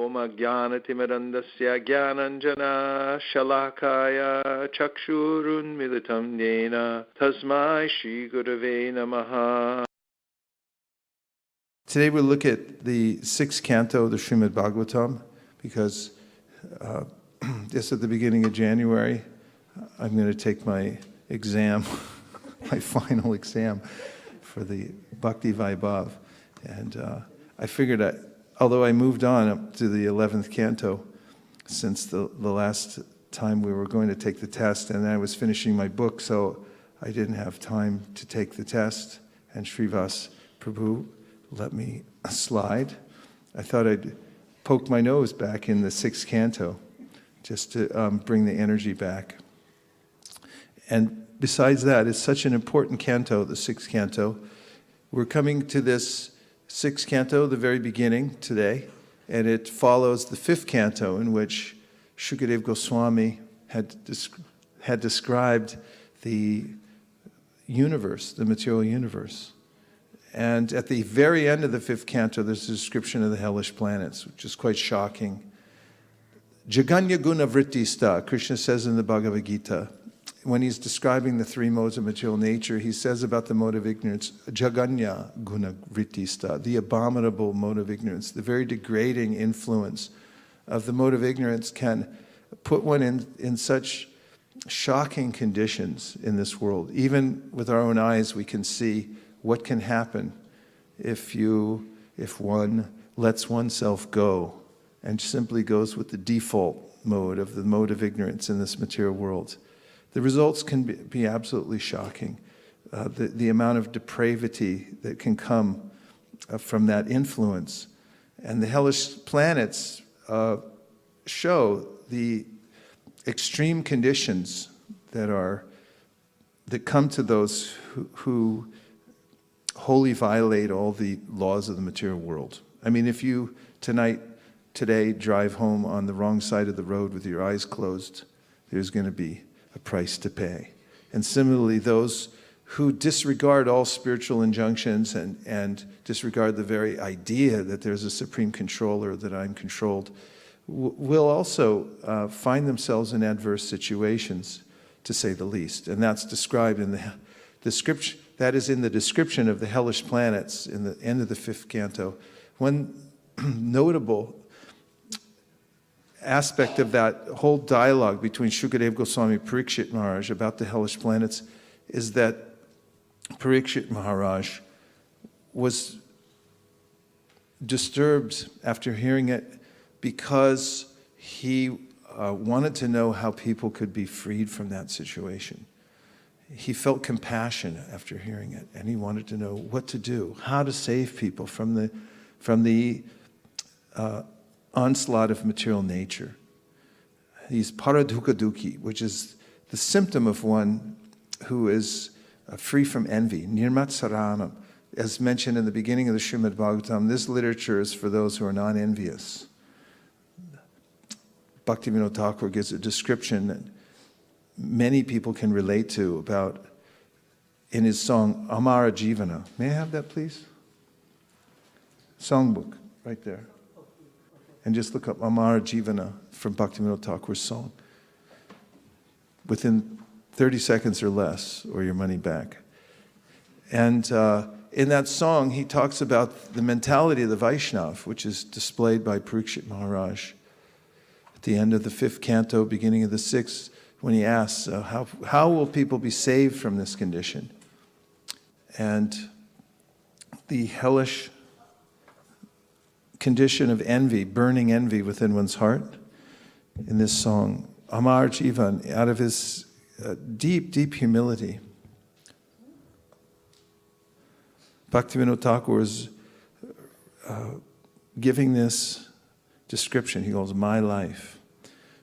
Om Ajnanatimirandasya Jnananjana Shalakaya Chakshurunmilitam Yena Tasmai Shri Gurave Namaha. Today we'll look at the sixth canto of the Srimad Bhagavatam, because just at the beginning of January, I'm going to take my exam, my final exam for the Bhakti Vaibhav. And I figured that, although I moved on up to the 11th canto since the last time we were going to take the test, and I was finishing my book, so I didn't have time to take the test, and Srivas Prabhu let me slide. I thought I'd poke my nose back in the sixth canto just to bring the energy back. And besides that, it's such an important canto, the sixth canto. We're coming to this sixth canto, the very beginning today, and it follows the fifth canto in which Shukadeva Goswami had described the universe, the material universe. And at the very end of the fifth canto, there's a description of the hellish planets, which is quite shocking. Jaganya guna vrittista, Krishna says in the Bhagavad Gita, when he's describing the three modes of material nature, he says about the mode of ignorance, Jaganya guna vrittista, the abominable mode of ignorance, the very degrading influence of the mode of ignorance can put one in such shocking conditions in this world. Even with our own eyes, we can see what can happen if one lets oneself go and simply goes with the default mode of the mode of ignorance in this material world. The results can be absolutely shocking. The amount of depravity that can come from that influence. And the hellish planets show the extreme conditions that come to those who wholly violate all the laws of the material world. I mean, if you today drive home on the wrong side of the road with your eyes closed, there's going to be a price to pay. And similarly, those who disregard all spiritual injunctions and disregard the very idea that there's a supreme controller, that I'm controlled, will also find themselves in adverse situations, to say the least. And that's described in the description. That is in the description of the hellish planets in the end of the fifth canto. One notable aspect of that whole dialogue between Shukadeva Goswami and Parikshit Maharaj about the hellish planets is that Parikshit Maharaj was disturbed after hearing it because he wanted to know how people could be freed from that situation. He felt compassion after hearing it, and he wanted to know what to do, how to save people from the onslaught of material nature. He's paradukha-dukhi, which is the symptom of one who is free from envy, nirmatsaranam. As mentioned in the beginning of the Srimad Bhagavatam, this literature is for those who are non-envious. Bhaktivinoda Thakur gives a description that many people can relate to about in his song Amara Jivana. May I have that, please? Songbook, right there. And just look up Amara Jivana from Bhaktivinoda Thakur's song. Within 30 seconds or less, or your money back. And in that song, he talks about the mentality of the Vaishnav, which is displayed by Parikshit Maharaj. At the end of the fifth canto, beginning of the sixth, when he asks, how will people be saved from this condition? And the hellish condition of envy, burning envy within one's heart, in this song, Amar Jivan, out of his deep, deep humility, Bhaktivinoda Thakur is giving this description. He goes, my life.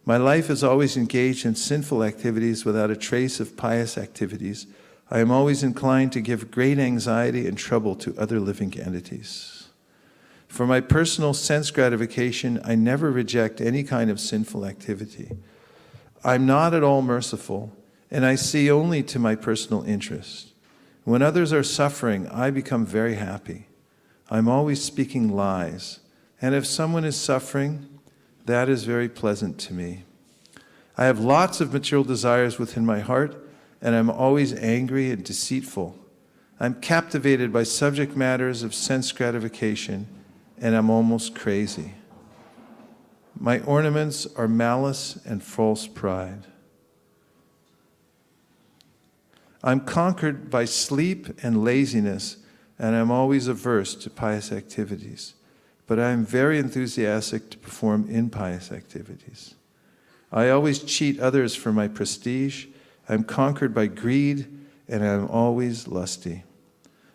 My life is always engaged in sinful activities without a trace of pious activities. I am always inclined to give great anxiety and trouble to other living entities. For my personal sense gratification, I never reject any kind of sinful activity. I'm not at all merciful, and I see only to my personal interest. When others are suffering, I become very happy. I'm always speaking lies, and if someone is suffering, That is very pleasant to me. I have lots of material desires within my heart, and I'm always angry and deceitful. I'm captivated by subject matters of sense gratification, and I'm almost crazy. My ornaments are malice and false pride. I'm conquered by sleep and laziness, and I'm always averse to pious activities. But I am very enthusiastic to perform impious activities. I always cheat others for my prestige. I'm conquered by greed, and I'm always lusty.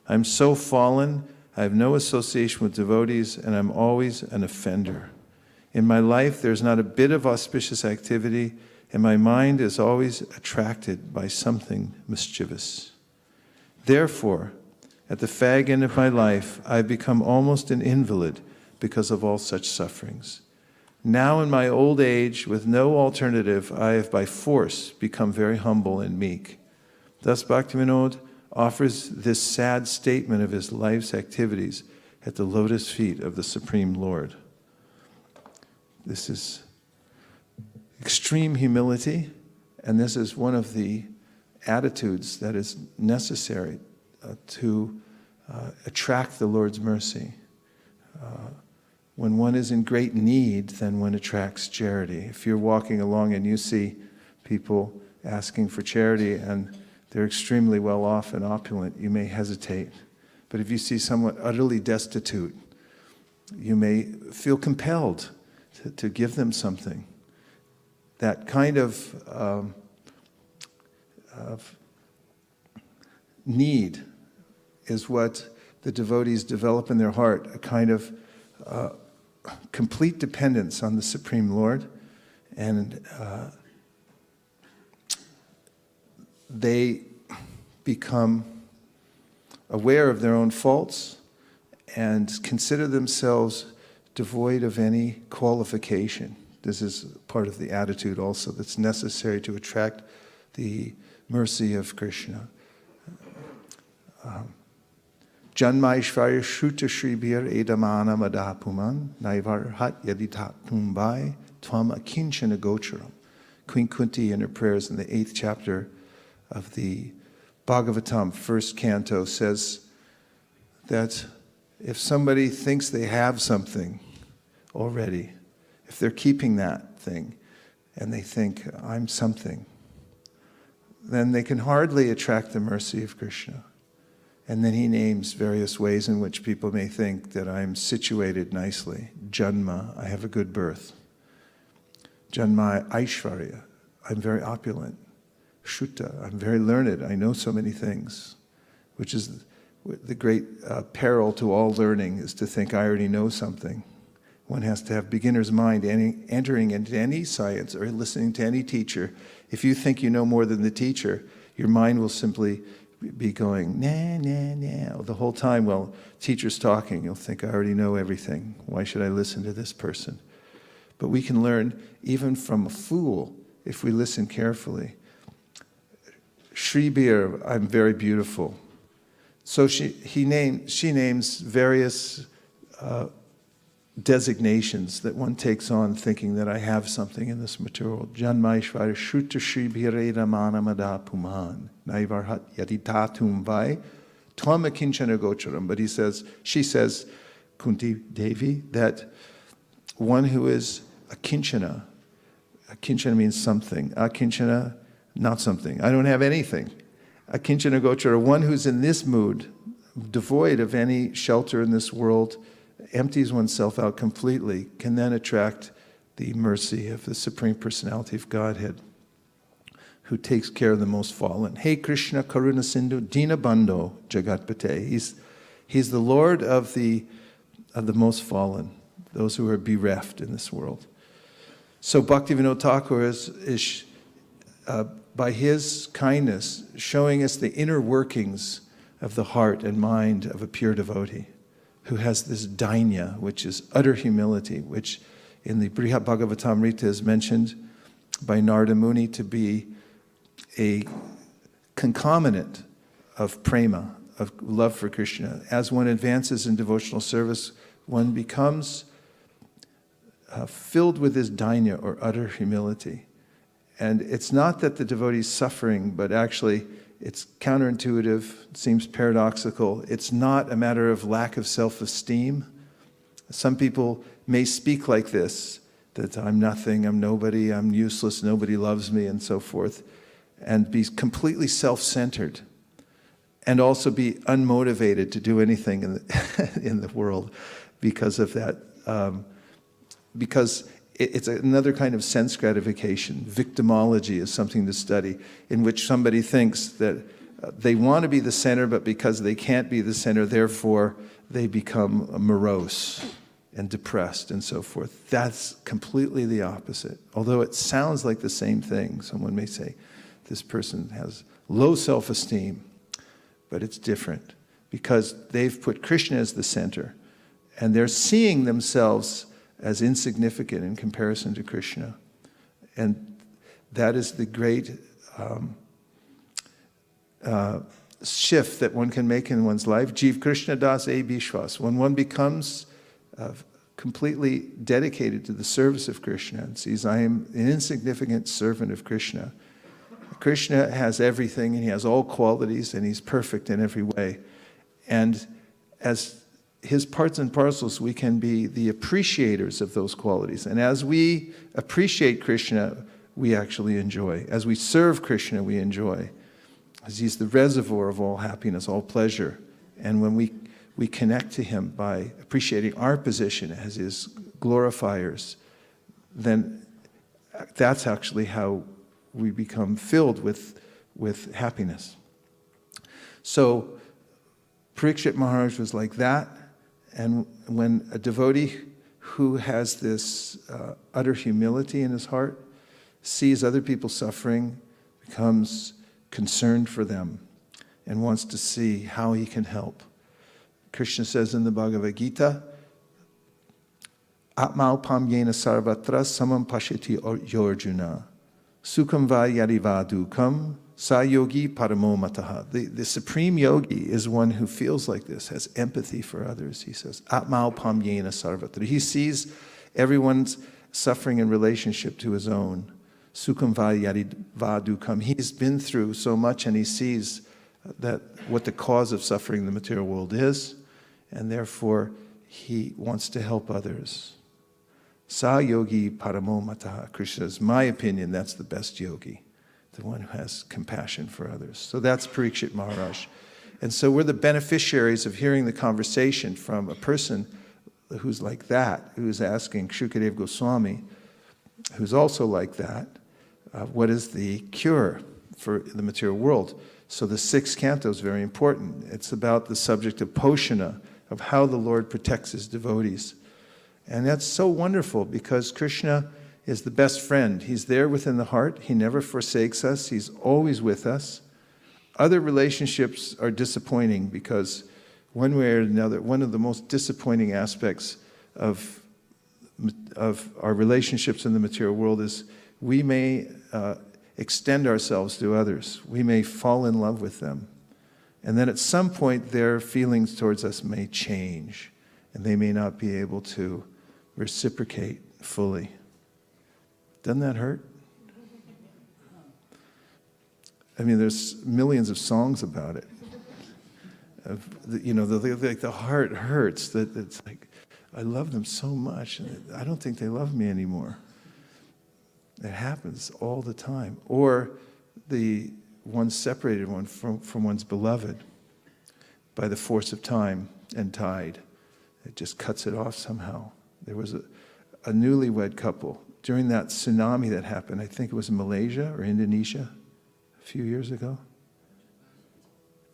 I'm so fallen, I have no association with devotees, and I'm always an offender. In my life, there's not a bit of auspicious activity, and my mind is always attracted by something mischievous. Therefore, at the fag end of my life, I've become almost an invalid because of all such sufferings. Now in my old age, with no alternative, I have by force become very humble and meek. Thus Bhaktivinoda offers this sad statement of his life's activities at the lotus feet of the Supreme Lord. This is extreme humility, and this is one of the attitudes that is necessary to attract the Lord's mercy. When one is in great need, then one attracts charity. If you're walking along and you see people asking for charity and they're extremely well off and opulent, you may hesitate. But if you see someone utterly destitute, you may feel compelled to give them something. That kind of need is what the devotees develop in their heart, a kind of complete dependence on the Supreme Lord, and they become aware of their own faults and consider themselves devoid of any qualification. This is part of the attitude also that's necessary to attract the mercy of Krishna. Janmaishvarya Shruta Shribhir Edamana Madapuman Naivar Hat Yaditatmbai Tvam Akinchana Gocharam. Queen Kunti in her prayers in the 8th chapter of the Bhagavatam, 1st canto, says that if somebody thinks they have something already, if they're keeping that thing and they think, I'm something, then they can hardly attract the mercy of Krishna. And then he names various ways in which people may think that I'm situated nicely. Janma, I have a good birth. Janma Aishvarya, I'm very opulent. Shuta, I'm very learned. I know so many things, which is the great peril to all learning, is to think I already know something. One has to have beginner's mind entering into any science or listening to any teacher. If you think you know more than the teacher, your mind will simply be going, nah, nah, nah, the whole time while teacher's talking. You'll think, I already know everything. Why should I listen to this person? But we can learn even from a fool if we listen carefully. Shribhir, I'm very beautiful. So she names various designations that one takes on thinking that I have something in this material world. Janmaishvarya Shruta Shribhireda Manamada Puman Naivarhat Yaditatum Vai Tvam Akinchana Gocharam. But she says, Kunti Devi, that one who is akinchana means something. Akinchana, not something. I don't have anything. Akinchana Gochara, one who's in this mood, devoid of any shelter in this world, empties oneself out completely, can then attract the mercy of the Supreme Personality of Godhead, who takes care of the most fallen. Hey Krishna Karuna Sindhu Dina Bandho Jagatpate. He's the Lord of the most fallen, those who are bereft in this world. So Bhaktivinoda Thakur is by his kindness, showing us the inner workings of the heart and mind of a pure devotee who has this dainya, which is utter humility, which in the Brihad Bhagavatamrita is mentioned by Narada Muni to be a concomitant of prema, of love for Krishna. As one advances in devotional service, one becomes filled with this dainya, or utter humility. And it's not that the devotee is suffering, but actually it's counterintuitive, it seems paradoxical. It's not a matter of lack of self-esteem. Some people may speak like this, that I'm nothing, I'm nobody, I'm useless, nobody loves me, and so forth, and be completely self-centered, and also be unmotivated to do anything in the world because of that. Because it's another kind of sense gratification. Victimology is something to study, in which somebody thinks that they want to be the center, but because they can't be the center, therefore they become morose and depressed and so forth. That's completely the opposite. Although it sounds like the same thing. Someone may say, this person has low self-esteem, but it's different because they've put Krishna as the center, and they're seeing themselves as insignificant in comparison to Krishna. And that is the great shift that one can make in one's life. Jiv Krishna Das E Bishwas. When one becomes completely dedicated to the service of Krishna and sees, I am an insignificant servant of Krishna. Krishna has everything, and he has all qualities, and he's perfect in every way. And as his parts and parcels, we can be the appreciators of those qualities. And as we appreciate Krishna, we actually enjoy. As we serve Krishna, we enjoy. As he's the reservoir of all happiness, all pleasure. And when we connect to him by appreciating our position as his glorifiers, then that's actually how we become filled with happiness. So Parikshit Maharaj was like that. And when a devotee who has this utter humility in his heart sees other people suffering, becomes concerned for them, and wants to see how he can help. Krishna says in the Bhagavad Gita, Atmau pamyena sarvatra samam pashiti yorjuna, sukham va yadiva dukam, sa yogi paramo mataha. The supreme yogi is one who feels like this, has empathy for others. He says, Atmau pamyena sarvatra. He sees everyone's suffering in relationship to his own. Sukham va yadiva dukam. He's been through so much, and he sees that what the cause of suffering in the material world is, and therefore he wants to help others. Sa yogi paramo mataha. Krishna says, my opinion, that's the best yogi, the one who has compassion for others. So that's Parikshit Maharaj. And so we're the beneficiaries of hearing the conversation from a person who's like that, who's asking Shukadeva Goswami, who's also like that, what is the cure for the material world? So the 6th canto is very important. It's about the subject of Poshana, of how the Lord protects his devotees. And that's so wonderful because Krishna is the best friend. He's there within the heart. He never forsakes us. He's always with us. Other relationships are disappointing because one way or another, one of the most disappointing aspects of our relationships in the material world is we may extend ourselves to others. We may fall in love with them. And then at some point, their feelings towards us may change, and they may not be able to reciprocate fully. Doesn't that hurt? I mean, there's millions of songs about it. The heart hurts. That it's like, I love them so much, and I don't think they love me anymore. It happens all the time. Or the one separated one from one's beloved by the force of time and tide. It just cuts it off somehow. There was a newlywed couple during that tsunami that happened. I think it was in Malaysia or Indonesia a few years ago.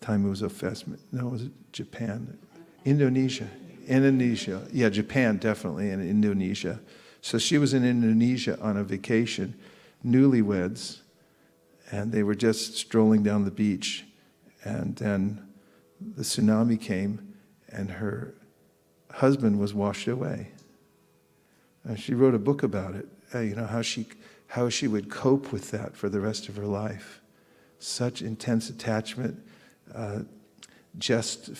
Time moves so fast. No, was it Japan? Indonesia. Yeah, Japan definitely, and Indonesia. So she was in Indonesia on a vacation, newlyweds, and they were just strolling down the beach, and then the tsunami came, and her husband was washed away. And she wrote a book about it, how she would cope with that for the rest of her life. Such intense attachment, just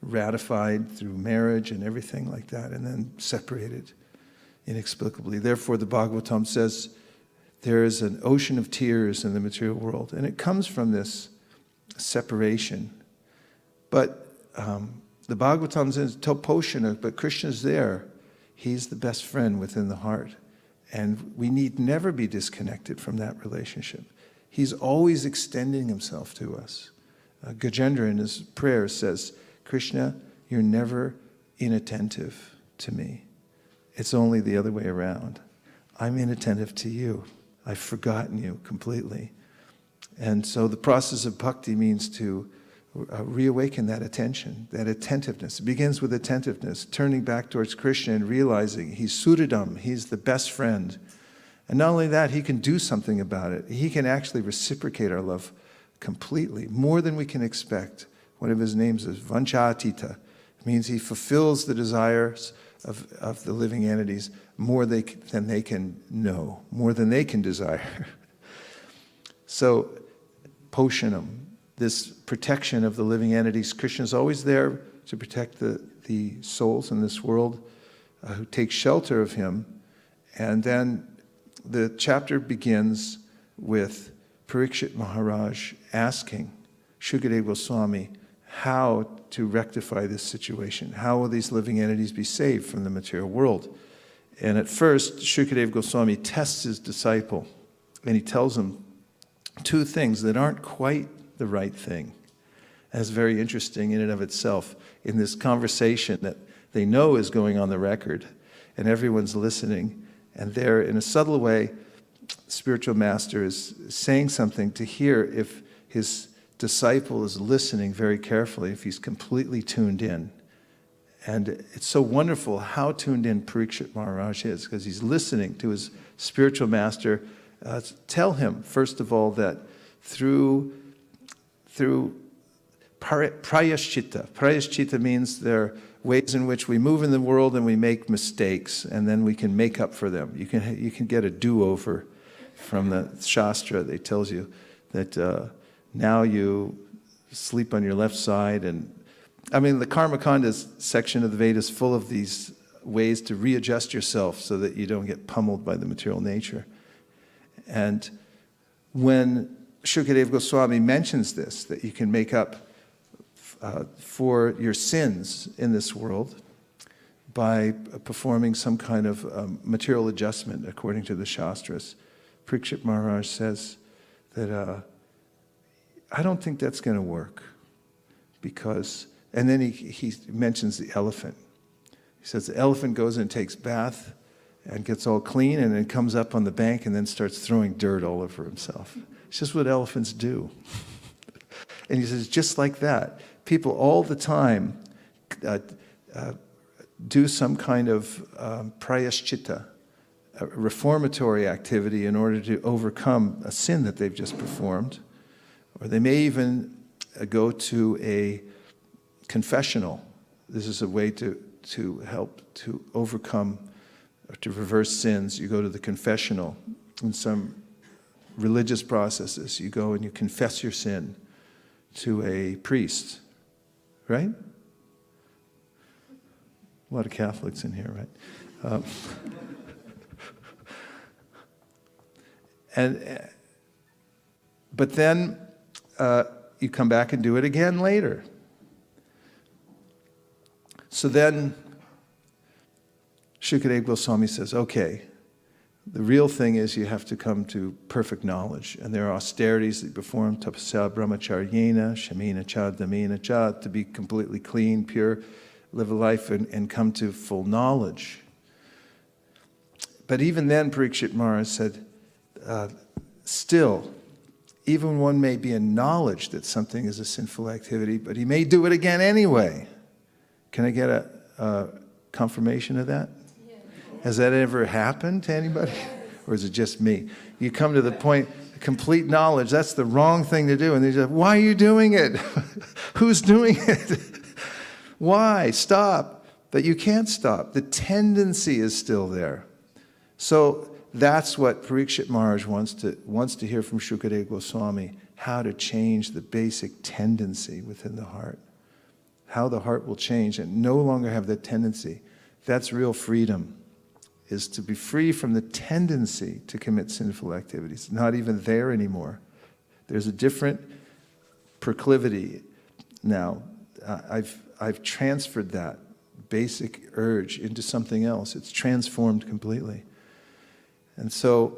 ratified through marriage and everything like that, and then separated inexplicably. Therefore, the Bhagavatam says there is an ocean of tears in the material world, and it comes from this separation. But the Bhagavatam says, Toposhana, but Krishna's there. He's the best friend within the heart. And we need never be disconnected from that relationship. He's always extending himself to us. Gajendra in his prayer says, Krishna, you're never inattentive to me. It's only the other way around. I'm inattentive to you. I've forgotten you completely. And so the process of bhakti means to reawaken that attention, that attentiveness. It begins with attentiveness, turning back towards Krishna and realizing he's Suridam, he's the best friend. And not only that, he can do something about it. He can actually reciprocate our love completely, more than we can expect. One of his names is Vanchatita. It means he fulfills the desires of the living entities more than they can know, more than they can desire. So, Poshanam, this protection of the living entities. Krishna is always there to protect the souls in this world who take shelter of him. And then the chapter begins with Parikshit Maharaj asking Shukadeva Goswami how to rectify this situation. How will these living entities be saved from the material world? And at first, Shukadeva Goswami tests his disciple, and he tells him two things that aren't quite the right thing. That's very interesting in and of itself, in this conversation that they know is going on the record, and everyone's listening. And there, in a subtle way, spiritual master is saying something to hear if his disciple is listening very carefully, if he's completely tuned in. And it's so wonderful how tuned in Parikshit Maharaj is, because he's listening to his spiritual master tell him, first of all, that through prayashchitta. Prayashchitta means there are ways in which we move in the world and we make mistakes, and then we can make up for them. You can get a do-over from the Shastra that tells you that now you sleep on your left side. And I mean, the Karmakanda section of the Vedas is full of these ways to readjust yourself so that you don't get pummeled by the material nature. And when Shukadeva Goswami mentions this, that you can make up for your sins in this world by performing some kind of material adjustment according to the Shastras, Parikshit Maharaj says that I don't think that's going to work, because, and then he mentions the elephant. He says the elephant goes and takes bath and gets all clean, and then comes up on the bank and then starts throwing dirt all over himself. It's just what elephants do. And he says, just like that, people all the time do some kind of prayashchitta, a reformatory activity in order to overcome a sin that they've just performed. Or they may even go to a confessional. This is a way to help to overcome or to reverse sins. You go to the confessional. In some religious processes, you go and you confess your sin to a priest, right? A lot of Catholics in here, right? But then you come back and do it again later. So then Shukadeva Goswami says, okay, the real thing is you have to come to perfect knowledge. And there are austerities that you perform, tapasya brahmacharyena, shamina cha damena cha, to be completely clean, pure, live a life and come to full knowledge. But even then, Parikshit Maharaj said, still, even one may be in knowledge that something is a sinful activity, but he may do it again anyway. Can I get a confirmation of that? Yeah. Has that ever happened to anybody? Or is it just me? You come to the point, complete knowledge, that's the wrong thing to do. And they say, why are you doing it? Who's doing it? Why? Stop. But you can't stop. The tendency is still there. So that's what Parikshit Maharaj wants to hear from Shukadeva Goswami, how to change the basic tendency within the heart. how the heart will change and no longer have that tendency. That's real freedom, is to be free from the tendency to commit sinful activities. Not even there anymore. There's a different proclivity now. I've transferred that basic urge into something else. It's transformed completely. And so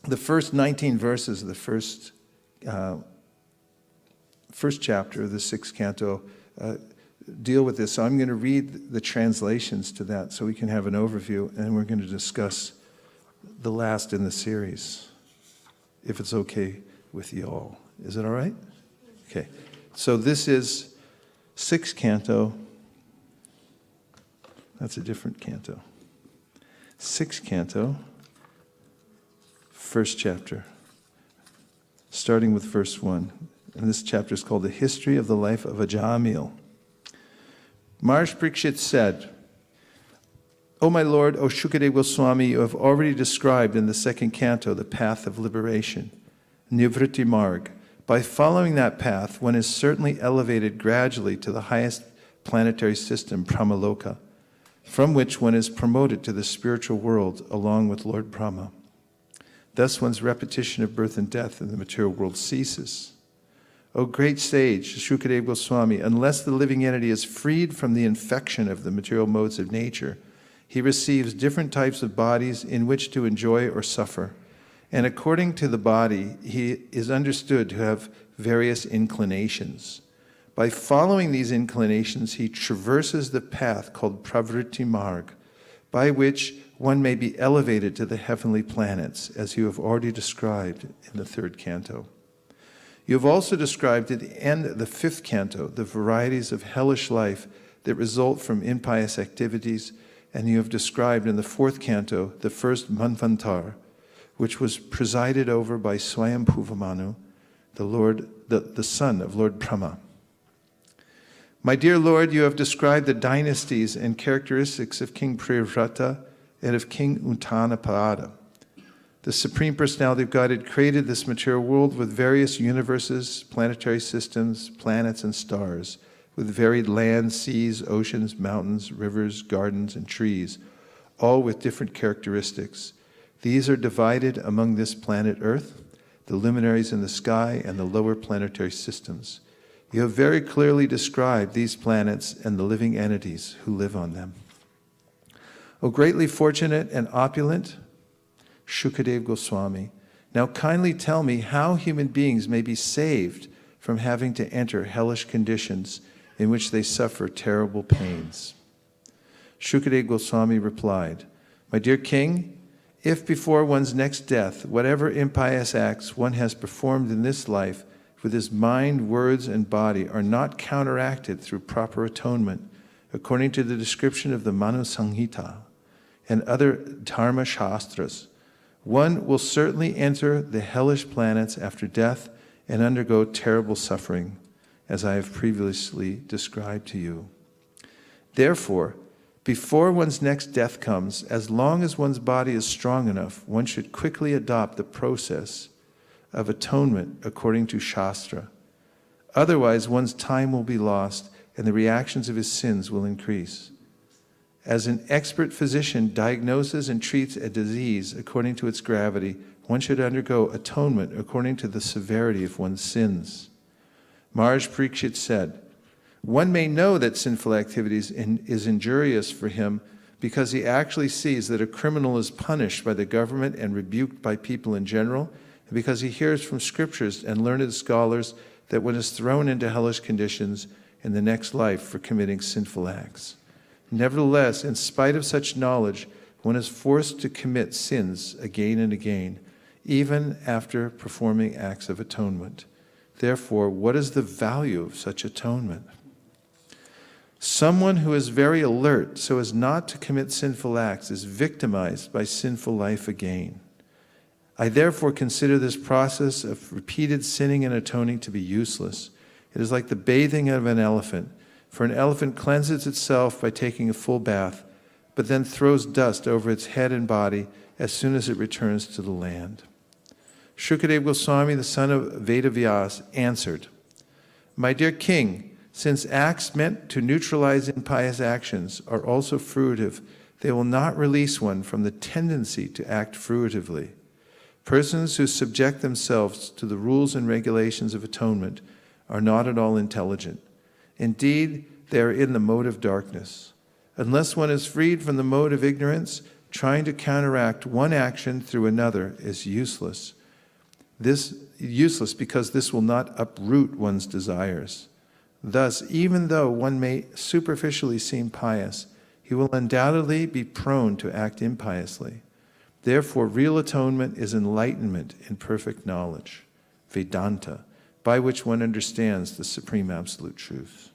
the first 19 verses of the first chapter of the 6th canto deal with this. So I'm going to read the translations to that so we can have an overview, and we're going to discuss the last in the series, if it's okay with you all. Is it all right? Okay. So this is 6th canto. That's a different canto. 6th canto, 1st chapter, starting with verse 1. And this chapter is called The History of the Life of Ajamil. Maharaj Parikshit said, O my Lord, O Shukadeva Goswami, you have already described in the 2nd canto the path of liberation, Nivritti Marg. By following that path, one is certainly elevated gradually to the highest planetary system, Brahmaloka, from which one is promoted to the spiritual world along with Lord Brahma. Thus one's repetition of birth and death in the material world ceases. O great sage, Shukadeva Goswami, unless the living entity is freed from the infection of the material modes of nature, he receives different types of bodies in which to enjoy or suffer. And according to the body, he is understood to have various inclinations. By following these inclinations, he traverses the path called Pravritti Marg, by which one may be elevated to the heavenly planets, as you have already described in the 3rd canto. You have also described at the end of the 5th canto the varieties of hellish life that result from impious activities, and you have described in the 4th canto the first Manvantar, which was presided over by Swayambhuva the son of Lord Brahma. My dear Lord, you have described the dynasties and characteristics of King Priyavrata and of King Uttanapada. The Supreme Personality of Godhead created this material world with various universes, planetary systems, planets, and stars, with varied lands, seas, oceans, mountains, rivers, gardens, and trees, all with different characteristics. These are divided among this planet Earth, the luminaries in the sky, and the lower planetary systems. You have very clearly described these planets and the living entities who live on them. O greatly fortunate and opulent Shukadeva Goswami, now kindly tell me how human beings may be saved from having to enter hellish conditions in which they suffer terrible pains. Shukadeva Goswami replied, My dear king, if before one's next death, whatever impious acts one has performed in this life with his mind, words, and body are not counteracted through proper atonement, according to the description of the Manu Samhita and other Dharma Shastras, one will certainly enter the hellish planets after death and undergo terrible suffering, as I have previously described to you. Therefore, before one's next death comes, as long as one's body is strong enough, one should quickly adopt the process of atonement according to Shastra. Otherwise, one's time will be lost and the reactions of his sins will increase. As an expert physician diagnoses and treats a disease according to its gravity, one should undergo atonement according to the severity of one's sins. Maharaj Parikshit said, one may know that sinful activities is injurious for him because he actually sees that a criminal is punished by the government and rebuked by people in general, and because he hears from scriptures and learned scholars that one is thrown into hellish conditions in the next life for committing sinful acts. Nevertheless, in spite of such knowledge, one is forced to commit sins again and again, even after performing acts of atonement. Therefore, what is the value of such atonement? Someone who is very alert so as not to commit sinful acts is victimized by sinful life again. I therefore consider this process of repeated sinning and atoning to be useless. It is like the bathing of an elephant. For an elephant cleanses itself by taking a full bath, but then throws dust over its head and body as soon as it returns to the land. Shukadeva Goswami, the son of Vedavyas, answered, My dear king, Since acts meant to neutralize impious actions are also fruitive, they will not release one from the tendency to act fruitively. Persons who subject themselves to the rules and regulations of atonement are not at all intelligent. Indeed, they are in the mode of darkness. Unless one is freed from the mode of ignorance, trying to counteract one action through another is useless. Useless because this will not uproot one's desires. Thus, even though one may superficially seem pious, he will undoubtedly be prone to act impiously. Therefore, real atonement is enlightenment in perfect knowledge, Vedanta, by which one understands the supreme absolute truth.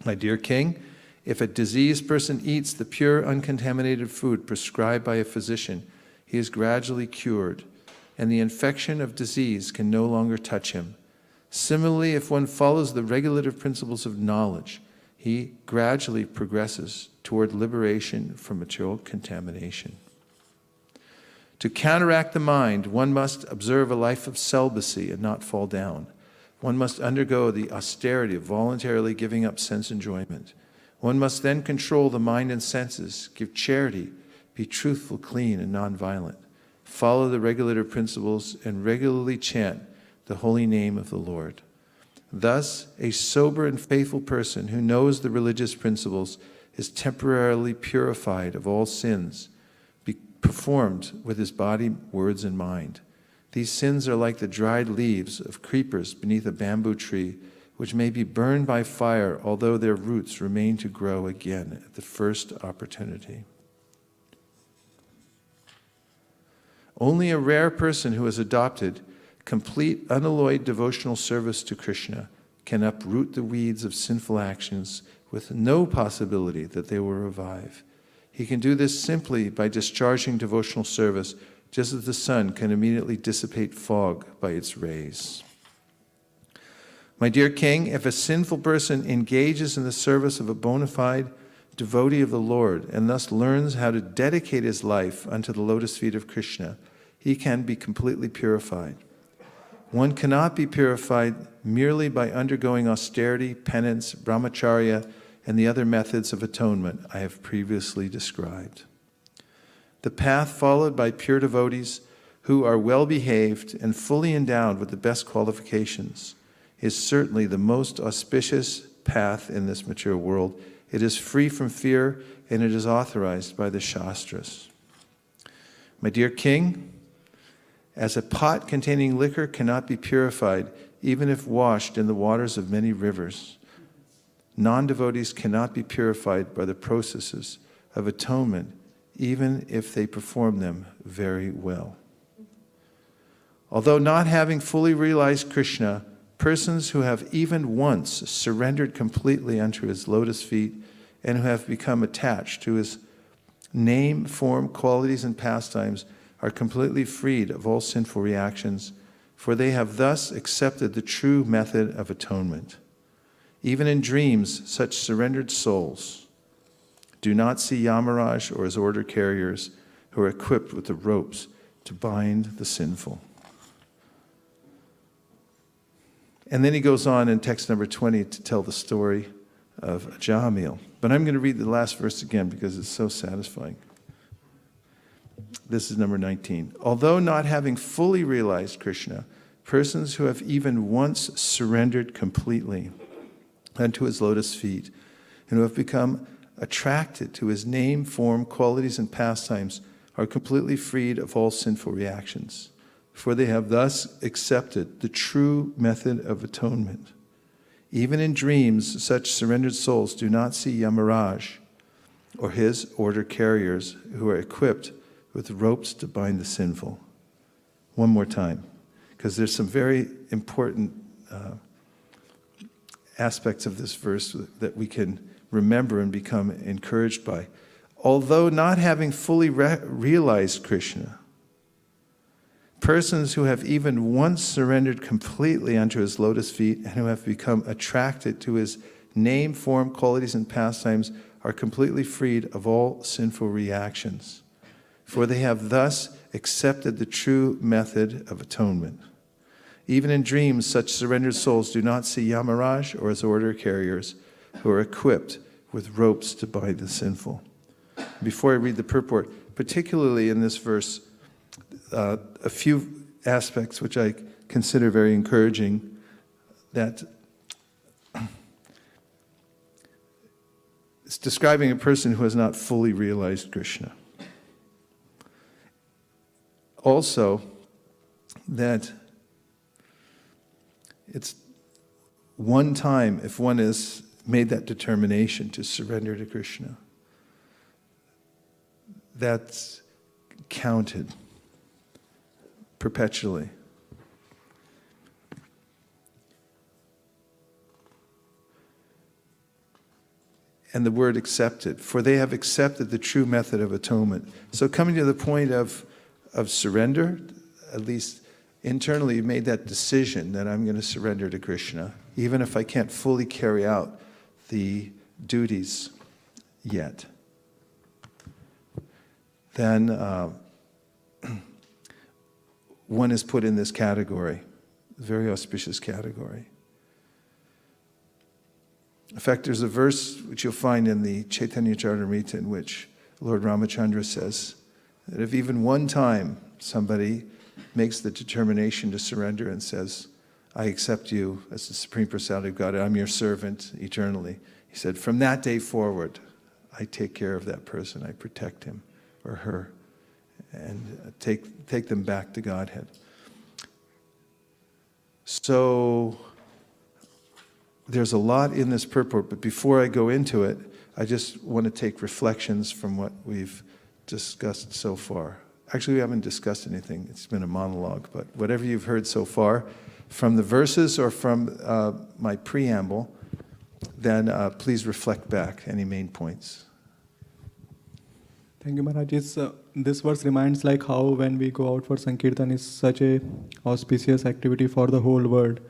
My dear king, if a diseased person eats the pure, uncontaminated food prescribed by a physician, he is gradually cured, and the infection of disease can no longer touch him. Similarly, if one follows the regulative principles of knowledge, he gradually progresses toward liberation from material contamination. To counteract the mind, one must observe a life of celibacy and not fall down. One must undergo the austerity of voluntarily giving up sense enjoyment. One must then control the mind and senses, give charity, be truthful, clean, and nonviolent, follow the regulative principles, and regularly chant the holy name of the Lord. Thus, a sober and faithful person who knows the religious principles is temporarily purified of all sins, performed with his body, words, and mind. These sins are like the dried leaves of creepers beneath a bamboo tree, which may be burned by fire, although their roots remain to grow again at the first opportunity. Only a rare person who has adopted complete, unalloyed devotional service to Krishna can uproot the weeds of sinful actions with no possibility that they will revive. He can do this simply by discharging devotional service, just as the sun can immediately dissipate fog by its rays. My dear king, if a sinful person engages in the service of a bona fide devotee of the Lord and thus learns how to dedicate his life unto the lotus feet of Krishna, he can be completely purified. One cannot be purified merely by undergoing austerity, penance, brahmacharya, and the other methods of atonement I have previously described. The path followed by pure devotees who are well behaved and fully endowed with the best qualifications is certainly the most auspicious path in this mature world. It is free from fear, and it is authorized by the Shastras. My dear king, as a pot containing liquor cannot be purified, even if washed in the waters of many rivers, non-devotees cannot be purified by the processes of atonement, even if they perform them very well. Although not having fully realized Krishna, persons who have even once surrendered completely unto his lotus feet and who have become attached to his name, form, qualities, and pastimes are completely freed of all sinful reactions, for they have thus accepted the true method of atonement. Even in dreams, such surrendered souls do not see Yamaraj or his order carriers who are equipped with the ropes to bind the sinful. And then he goes on in text number 20 to tell the story of Jamil. But I'm going to read the last verse again because it's so satisfying. This is number 19. Although not having fully realized Krishna, persons who have even once surrendered completely unto his lotus feet and who have become attracted to his name, form, qualities, and pastimes are completely freed of all sinful reactions, for they have thus accepted the true method of atonement. Even in dreams, such surrendered souls do not see Yamaraj or his order carriers who are equipped with ropes to bind the sinful. One more time, because there's some very important aspects of this verse that we can remember and become encouraged by. Although not having fully realized Krishna, persons who have even once surrendered completely unto his lotus feet and who have become attracted to his name, form, qualities, and pastimes are completely freed of all sinful reactions, for they have thus accepted the true method of atonement. Even in dreams, such surrendered souls do not see Yamaraj or his order carriers who are equipped with ropes to bind the sinful. Before I read the purport, particularly in this verse, a few aspects which I consider very encouraging, that it's describing a person who has not fully realized Krishna. Also, that it's one time, if one has made that determination to surrender to Krishna, that's counted perpetually. And the word accepted, for they have accepted the true method of atonement. So coming to the point of surrender, at least internally you've made that decision that I'm going to surrender to Krishna, even if I can't fully carry out the duties yet. Then one is put in this category, very auspicious category. In fact, there's a verse which you'll find in the Chaitanya Charitamrita in which Lord Ramachandra says that if even one time somebody makes the determination to surrender and says, I accept you as the Supreme Personality of God, I'm your servant eternally. He said, from that day forward, I take care of that person, I protect him or her, and take them back to Godhead. So there's a lot in this purport, but before I go into it, I just want to take reflections from what we've discussed so far. Actually, we haven't discussed anything. It's been a monologue, but whatever you've heard so far, from the verses or from my preamble, then please reflect back any main points. Thank you, Maharaj. This verse reminds like how when we go out for Sankirtan is such a auspicious activity for the whole world.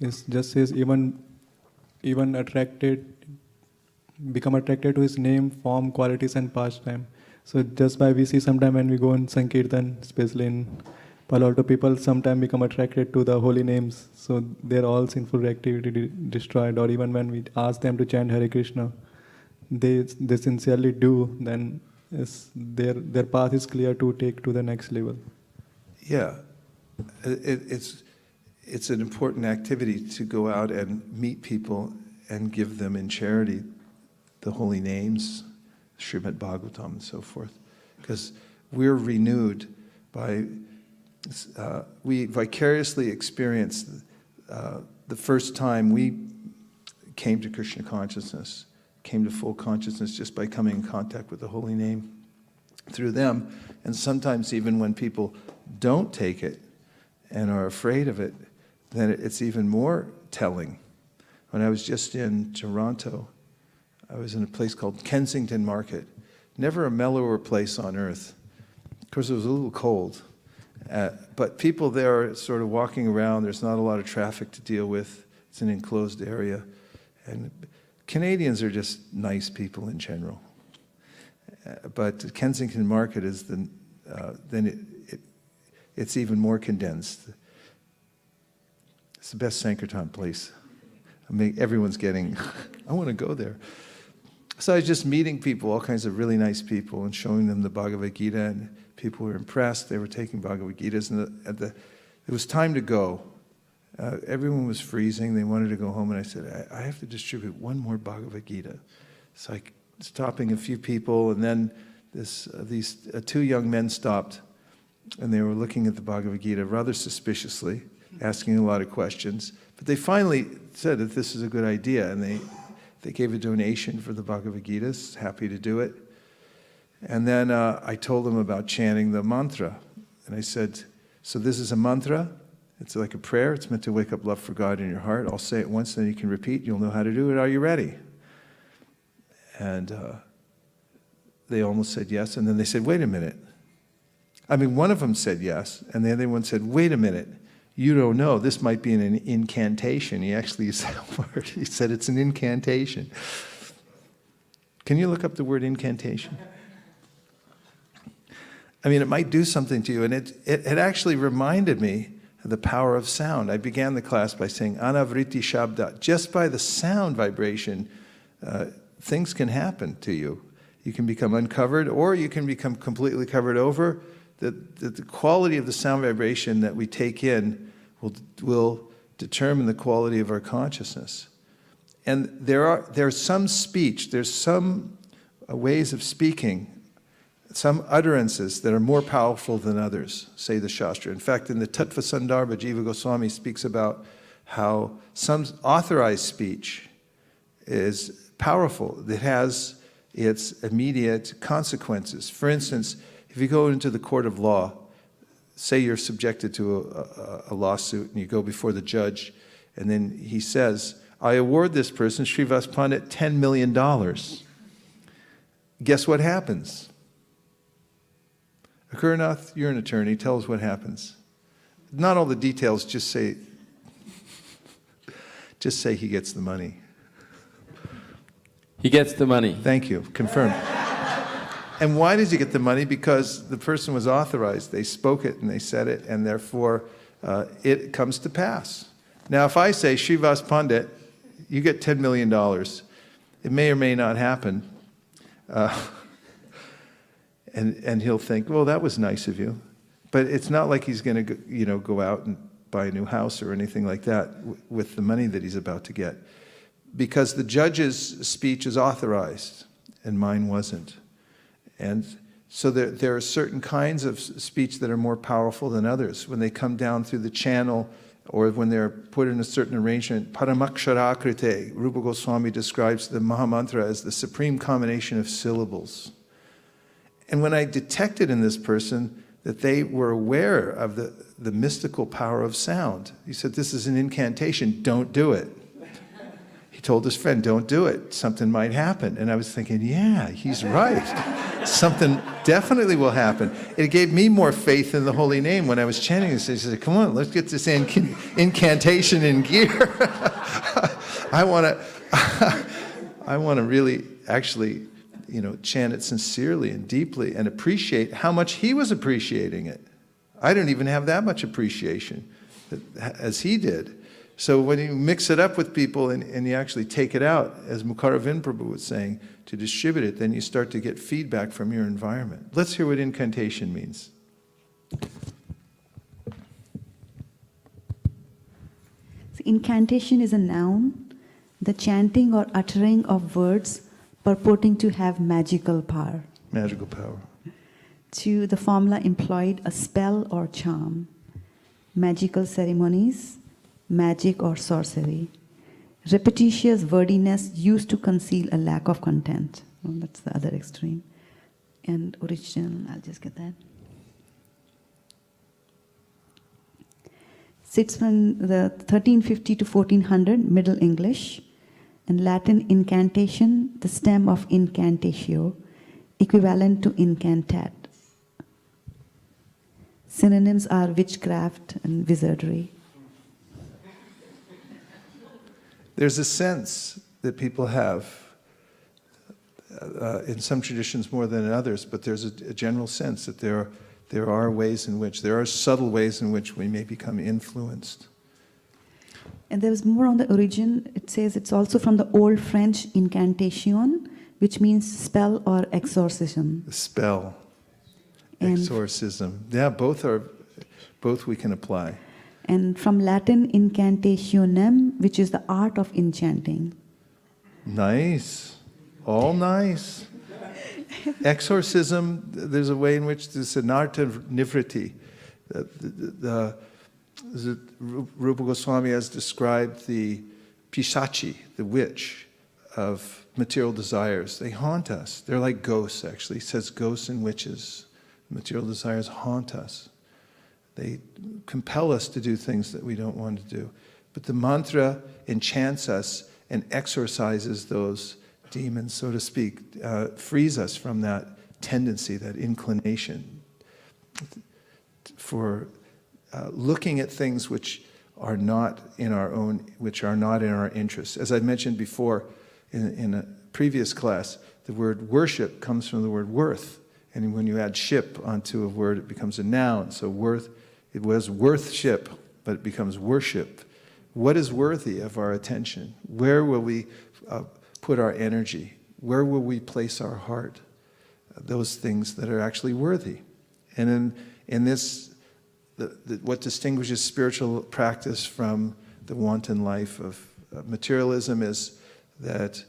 It just says even become attracted to his name, form, qualities and pastime. So just by we see sometime when we go in Sankirtan, especially in Palo Alto, people sometimes become attracted to the holy names. So their all sinful activity destroyed. Or even when we ask them to chant Hare Krishna, they sincerely do, then their path is clear to take to the next level. Yeah, it's an important activity to go out and meet people and give them in charity the holy names, Srimad Bhagavatam and so forth, because we're renewed by, we vicariously experienced the first time we came to Krishna consciousness, came to full consciousness just by coming in contact with the holy name through them. And sometimes even when people don't take it and are afraid of it, then it's even more telling. When I was just in Toronto, I was in a place called Kensington Market. Never a mellower place on earth. Of course, it was a little cold. But people there are sort of walking around. There's not a lot of traffic to deal with. It's an enclosed area. And Canadians are just nice people in general. But Kensington Market is it's even more condensed. It's the best Sankirtan place. I mean, everyone's getting, I want to go there. So I was just meeting people, all kinds of really nice people, and showing them the Bhagavad Gita, and people were impressed. They were taking Bhagavad Gitas, and it was time to go. Everyone was freezing. They wanted to go home, and I said, I have to distribute one more Bhagavad Gita. So I stopping a few people, and then these two young men stopped, and they were looking at the Bhagavad Gita rather suspiciously, asking a lot of questions. But they finally said that this is a good idea, and they gave a donation for the Bhagavad Gitas, happy to do it. And then I told them about chanting the mantra. And I said, so this is a mantra. It's like a prayer. It's meant to wake up love for God in your heart. I'll say it once, then you can repeat. You'll know how to do it. Are you ready? And they almost said yes. And then they said, wait a minute. I mean, one of them said yes. And the other one said, wait a minute. You don't know. This might be an incantation. He actually used that word. He said it's an incantation. Can you look up the word incantation? I mean, it might do something to you. And it actually reminded me the power of sound. I began the class by saying anavriti shabda. Just by the sound vibration, things can happen to you. You can become uncovered, or you can become completely covered over. The quality of the sound vibration that we take in will determine the quality of our consciousness. And there's some speech, there's some ways of speaking, some utterances that are more powerful than others, say the Shastra. In fact, in the Tattva Sandarbha, Jiva Goswami speaks about how some authorized speech is powerful. It has its immediate consequences. For instance, if you go into the court of law, say you're subjected to a lawsuit and you go before the judge, and then he says, I award this person, Srivas Pandit, $10 million. Guess what happens? Akurnath, you're an attorney, tell us what happens. Not all the details, just say he gets the money. He gets the money. Thank you, confirmed. And why does he get the money? Because the person was authorized. They spoke it and they said it, and therefore it comes to pass. Now, if I say, Srivas Pandit, you get $10 million, it may or may not happen. And he'll think, well, that was nice of you. But it's not like he's going to go out and buy a new house or anything like that with the money that he's about to get. Because the judge's speech is authorized, and mine wasn't. And so there are certain kinds of speech that are more powerful than others. When they come down through the channel, or when they're put in a certain arrangement, Paramaksharakrite, Rupa Goswami describes the Mahamantra as the supreme combination of syllables. And when I detected in this person that they were aware of the mystical power of sound, he said, this is an incantation, don't do it. He told his friend, don't do it, something might happen. And I was thinking, yeah, he's right. Something definitely will happen. It gave me more faith in the holy name when I was chanting this. He said, come on, let's get this incantation in gear. I want to really actually, chant it sincerely and deeply and appreciate how much he was appreciating it. I didn't even have that much appreciation as he did. So when you mix it up with people and you actually take it out, as Mukaravind Prabhu was saying, to distribute it, then you start to get feedback from your environment. Let's hear what incantation means. So incantation is a noun, the chanting or uttering of words purporting to have magical power. Magical power. To the formula employed, a spell or charm, magical ceremonies, magic or sorcery, repetitious wordiness used to conceal a lack of content. Well, that's the other extreme. And original, I'll just get that. Sits from the 1350 to 1400, Middle English, and Latin incantation, the stem of incantatio, equivalent to incantat. Synonyms are witchcraft and wizardry. There's a sense that people have, in some traditions more than in others, but there's a general sense that there are ways in which, there are subtle ways in which we may become influenced. And there was more on the origin. It says it's also from the Old French incantation, which means spell or exorcism. The spell, exorcism. Yeah, both we can apply. And from Latin incantationem, which is the art of enchanting. Nice. All nice. Exorcism, there's a way in which there's an art of nivriti. Rupa Goswami has described the pisachi, the witch of material desires. They haunt us. They're like ghosts, actually. He says ghosts and witches. Material desires haunt us. They compel us to do things that we don't want to do. But the mantra enchants us and exorcises those demons, so to speak, frees us from that tendency, that inclination for looking at things which are not in our interest. As I mentioned before in a previous class, the word worship comes from the word worth. And when you add ship onto a word, it becomes a noun. So worth, it was worth ship, but it becomes worship. What is worthy of our attention? Where will we put our energy? Where will we place our heart? Those things that are actually worthy. And in this, what distinguishes spiritual practice from the wanton life of materialism is that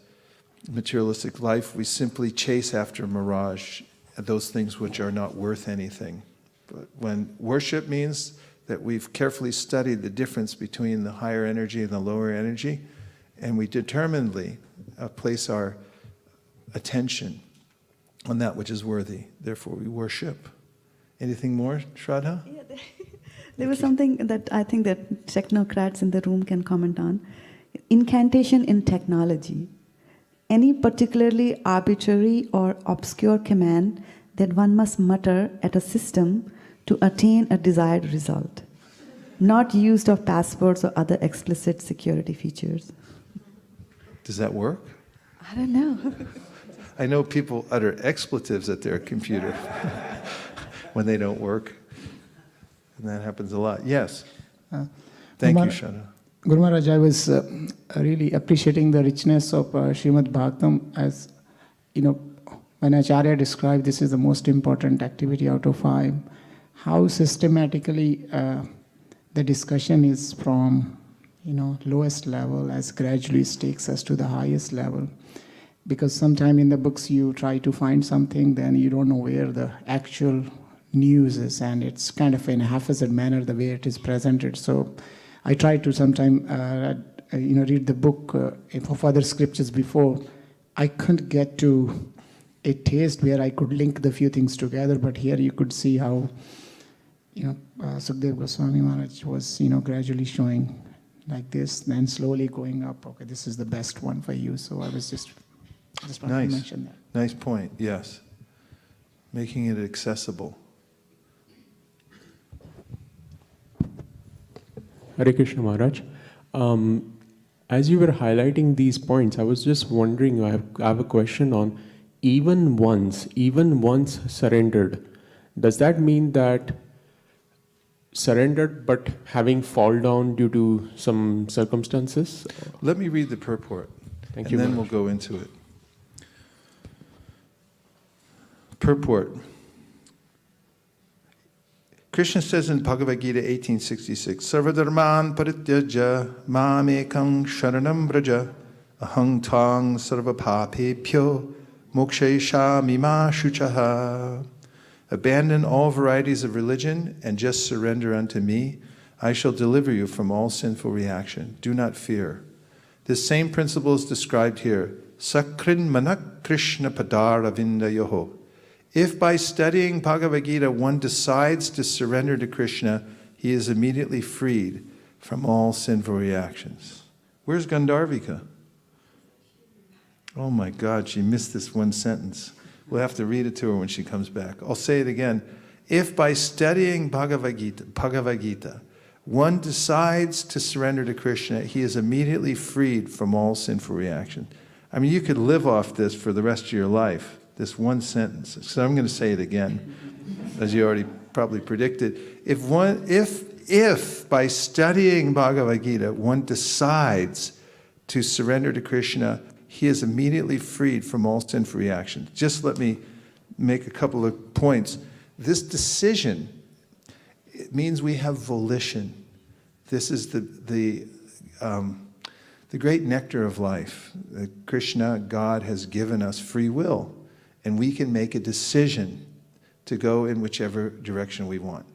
materialistic life, we simply chase after mirage, those things which are not worth anything. But when worship means that we've carefully studied the difference between the higher energy and the lower energy, and we determinedly place our attention on that which is worthy. Therefore, we worship. Anything more, Shraddha? Yeah, there was something that I think that technocrats in the room can comment on. Incantation in technology. Any particularly arbitrary or obscure command that one must mutter at a system to attain a desired result. Not used of passwords or other explicit security features. Does that work? I don't know. I know people utter expletives at their computer when they don't work. And that happens a lot. Yes. Thank you, Shraddha. Guru Maharaj, I was really appreciating the richness of Srimad Bhagavatam as, when Acharya described this is the most important activity out of 5, how systematically the discussion is from, lowest level as gradually takes us to the highest level. Because sometime in the books you try to find something, then you don't know where the actual news is, and it's kind of in a haphazard manner the way it is presented. So I try to sometime, read the book of other scriptures before. I couldn't get to a taste where I could link the few things together, but here you could see how, Sukdev Goswami Maharaj was, gradually showing like this, then slowly going up. Okay, this is the best one for you. So I was just wanted to mention that. Nice point, yes. Making it accessible. Hare Krishna Maharaj. As you were highlighting these points, I was just wondering, I have a question on even once surrendered. Does that mean that surrendered but having fall down due to some circumstances? Let me read the purport. Thank you, and then Maharaj. we'll go into it. Purport. Krishna says in Bhagavad Gita 18:66, Sarvadharman parityaja mamekam sharanam vraja ahang tang sarvapapebhyo mokshayishami ma shuchaha. Abandon all varieties of religion and just surrender unto me. I shall deliver you from all sinful reaction. Do not fear. This same principle is described here. Sakrin manak Krishna padaravinda yoho. If by studying Bhagavad Gita one decides to surrender to Krishna, he is immediately freed from all sinful reactions. Where's Gandharvika? Oh my God, she missed this one sentence. We'll have to read it to her when she comes back. I'll say it again. If by studying Bhagavad Gita, one decides to surrender to Krishna, he is immediately freed from all sinful reactions. I mean, you could live off this for the rest of your life. This one sentence. So I'm going to say it again, as you already probably predicted. If by studying Bhagavad Gita one decides to surrender to Krishna, he is immediately freed from all sinful reactions. Just let me make a couple of points. This decision, it means we have volition. This is the great nectar of life. Krishna, God, has given us free will. And we can make a decision to go in whichever direction we want.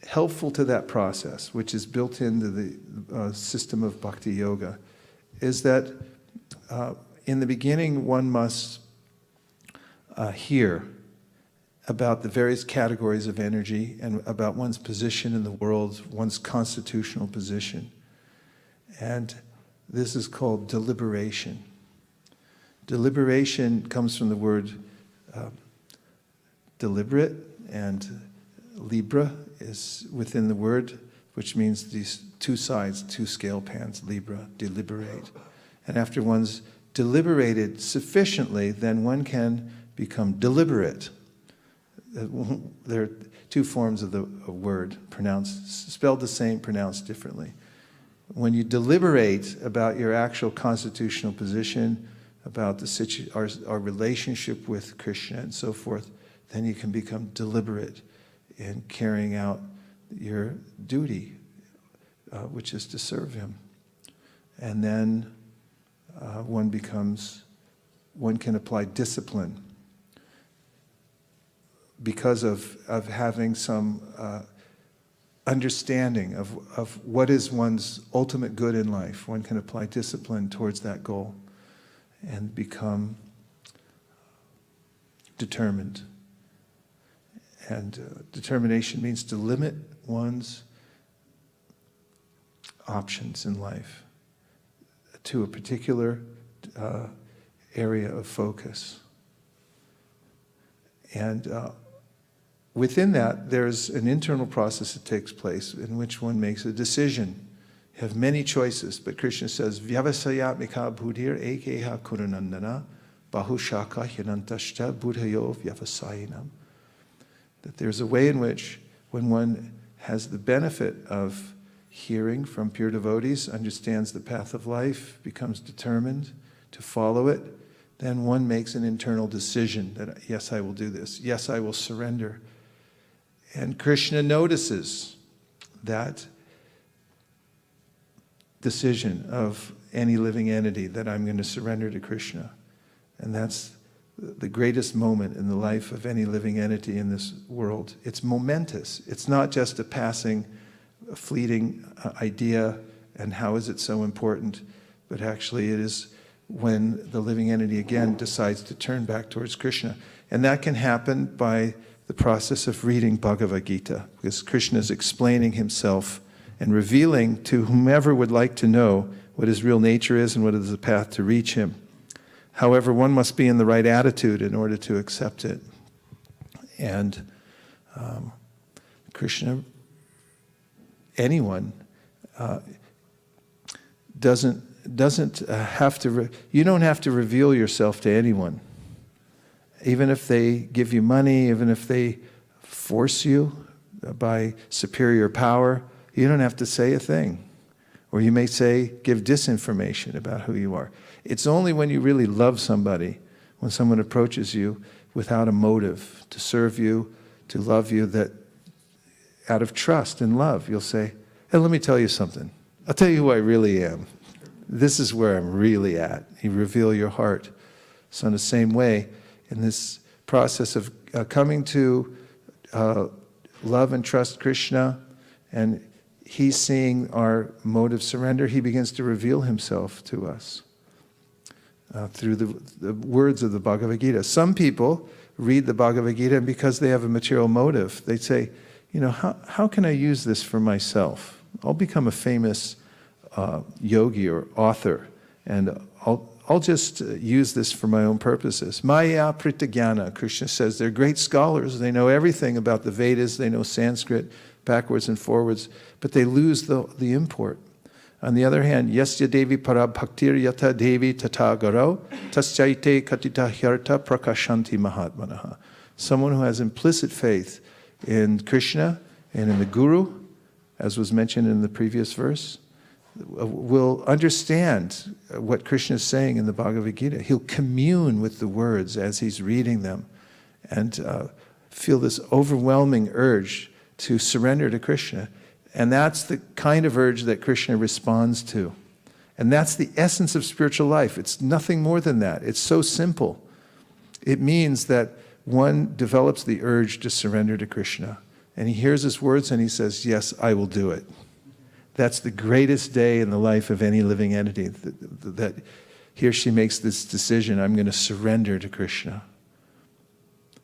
Helpful to that process, which is built into the system of bhakti yoga, is that in the beginning one must hear about the various categories of energy and about one's position in the world, one's constitutional position. And this is called deliberation. Deliberation comes from the word deliberate, and libra is within the word, which means these two sides, two scale pans, libra, deliberate. And after one's deliberated sufficiently, then one can become deliberate. There are two forms of the word, spelled the same, pronounced differently. When you deliberate about your actual constitutional position, about our relationship with Krishna and so forth, then you can become deliberate in carrying out your duty, which is to serve him. And then one can apply discipline because of having some understanding of what is one's ultimate good in life. One can apply discipline towards that goal and become determined. And determination means to limit one's options in life to a particular area of focus. And within that, there's an internal process that takes place in which one makes a decision. You have many choices, but Krishna says, Vyavasayatmika buddhir ekeha kurunandana bahushaka hinantashta buddhayo vyavasayinam. That there's a way in which, when one has the benefit of hearing from pure devotees, understands the path of life, becomes determined to follow it, then one makes an internal decision that, yes, I will do this. Yes, I will surrender. And Krishna notices that decision of any living entity, that I'm going to surrender to Krishna. And that's the greatest moment in the life of any living entity in this world. It's momentous. It's not just a passing, a fleeting idea, and how is it so important, but actually it is when the living entity again decides to turn back towards Krishna. And that can happen by the process of reading Bhagavad Gita, because Krishna is explaining himself and revealing to whomever would like to know what his real nature is and what is the path to reach him. However, one must be in the right attitude in order to accept it. And Krishna, anyone, doesn't have to, you don't have to reveal yourself to anyone. Even if they give you money, even if they force you by superior power, you don't have to say a thing. Or you may say, give disinformation about who you are. It's only when you really love somebody, when someone approaches you without a motive to serve you, to love you, that out of trust and love, you'll say, hey, let me tell you something. I'll tell you who I really am. This is where I'm really at. You reveal your heart. So in the same way, in this process of coming to love and trust Krishna, and he's seeing our mode of surrender, he begins to reveal himself to us through the words of the Bhagavad Gita. Some people read the Bhagavad Gita, and because they have a material motive, they say, you know, how can I use this for myself? I'll become a famous yogi or author, and I'll just use this for my own purposes. Maya Pritagyana, Krishna says, they're great scholars. They know everything about the Vedas. They know Sanskrit backwards and forwards, but they lose the import. On the other hand, Yasya Devi Parabhaktir Yata Devi Tatagaro Tasyaite Katita Hyarta Prakashanti Mahatmanaha. Someone who has implicit faith in Krishna and in the Guru, as was mentioned in the previous verse, will understand what Krishna is saying in the Bhagavad Gita. He'll commune with the words as he's reading them and feel this overwhelming urge to surrender to Krishna. And that's the kind of urge that Krishna responds to. And that's the essence of spiritual life. It's nothing more than that. It's so simple. It means that one develops the urge to surrender to Krishna. And he hears his words and he says, yes, I will do it. That's the greatest day in the life of any living entity, that he or she makes this decision, I'm going to surrender to Krishna.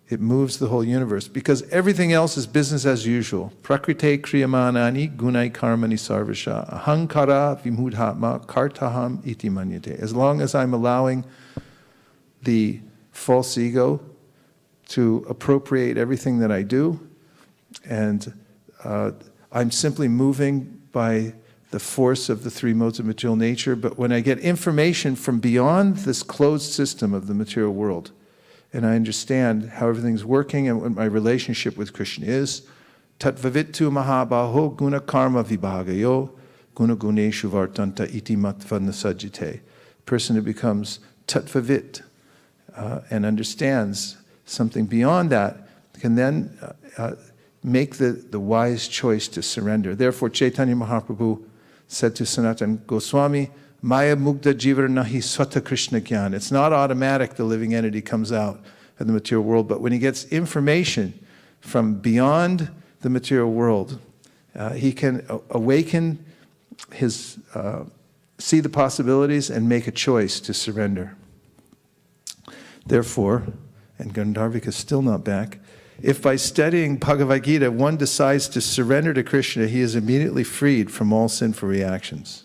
It moves the whole universe, because everything else is business as usual. Prakrite kriyamanani gunai karmani sarvasha ahankara vimudhatma kartaham iti manyate. As long as I'm allowing the false ego to appropriate everything that I do, and I'm simply moving by the force of the three modes of material nature, but when I get information from beyond this closed system of the material world, and I understand how everything's working and what my relationship with Krishna is. Tatvavitu mahabaho guna karma vibhagayo guna guneshu vartanta iti matva nasajite. Person who becomes tattvavit and understands something beyond that can then make the wise choice to surrender. Therefore, Chaitanya Mahaprabhu said to Sanatana Goswami, Maya mugda jivar nahi swata Krishna gyan. It's not automatic the living entity comes out of the material world, but when he gets information from beyond the material world, he can awaken his, see the possibilities and make a choice to surrender. Therefore, and Gandharvika is still not back, if by studying Bhagavad Gita one decides to surrender to Krishna, he is immediately freed from all sinful reactions.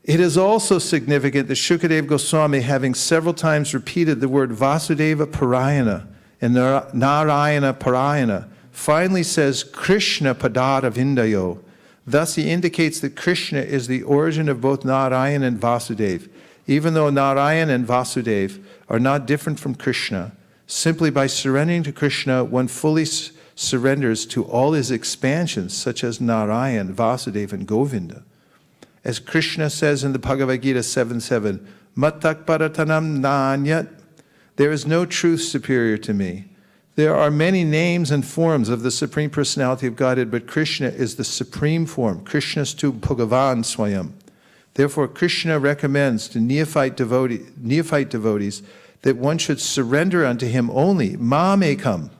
It is also significant that Shukadeva Goswami, having several times repeated the word Vasudeva Parayana and Narayana Parayana, finally says Krishna Padara Vindayo. Thus he indicates that Krishna is the origin of both Narayana and Vasudeva. Even though Narayana and Vasudeva are not different from Krishna, simply by surrendering to Krishna, one fully surrenders to all his expansions, such as Narayan, Vasudeva, and Govinda. As Krishna says in the Bhagavad Gita 7:7, Mattak paratanam nanyat, there is no truth superior to me. There are many names and forms of the Supreme Personality of Godhead, but Krishna is the supreme form. Krishnastu Bhagavan Swayam. Therefore, Krishna recommends to neophyte devotees that one should surrender unto him only, Mam Ekam,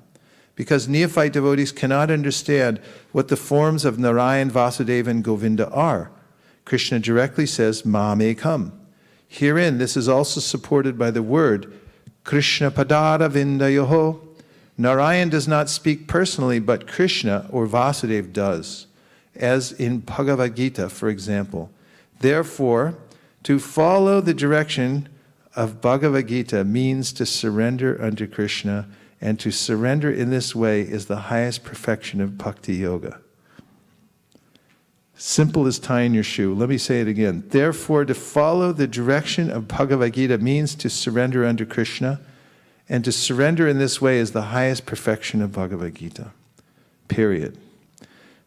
because neophyte devotees cannot understand what the forms of Narayan, Vasudeva, and Govinda are. Krishna directly says, Mam Ekam. Herein, this is also supported by the word, Krishna Padara Vindayoho. Narayan does not speak personally, but Krishna or Vasudeva does, as in Bhagavad Gita, for example. Therefore, to follow the direction of Bhagavad Gita means to surrender unto Krishna, and to surrender in this way is the highest perfection of bhakti yoga. Simple as tying your shoe. Let me say it again. Therefore, to follow the direction of Bhagavad Gita means to surrender unto Krishna, and to surrender in this way is the highest perfection of Bhagavad Gita. Period.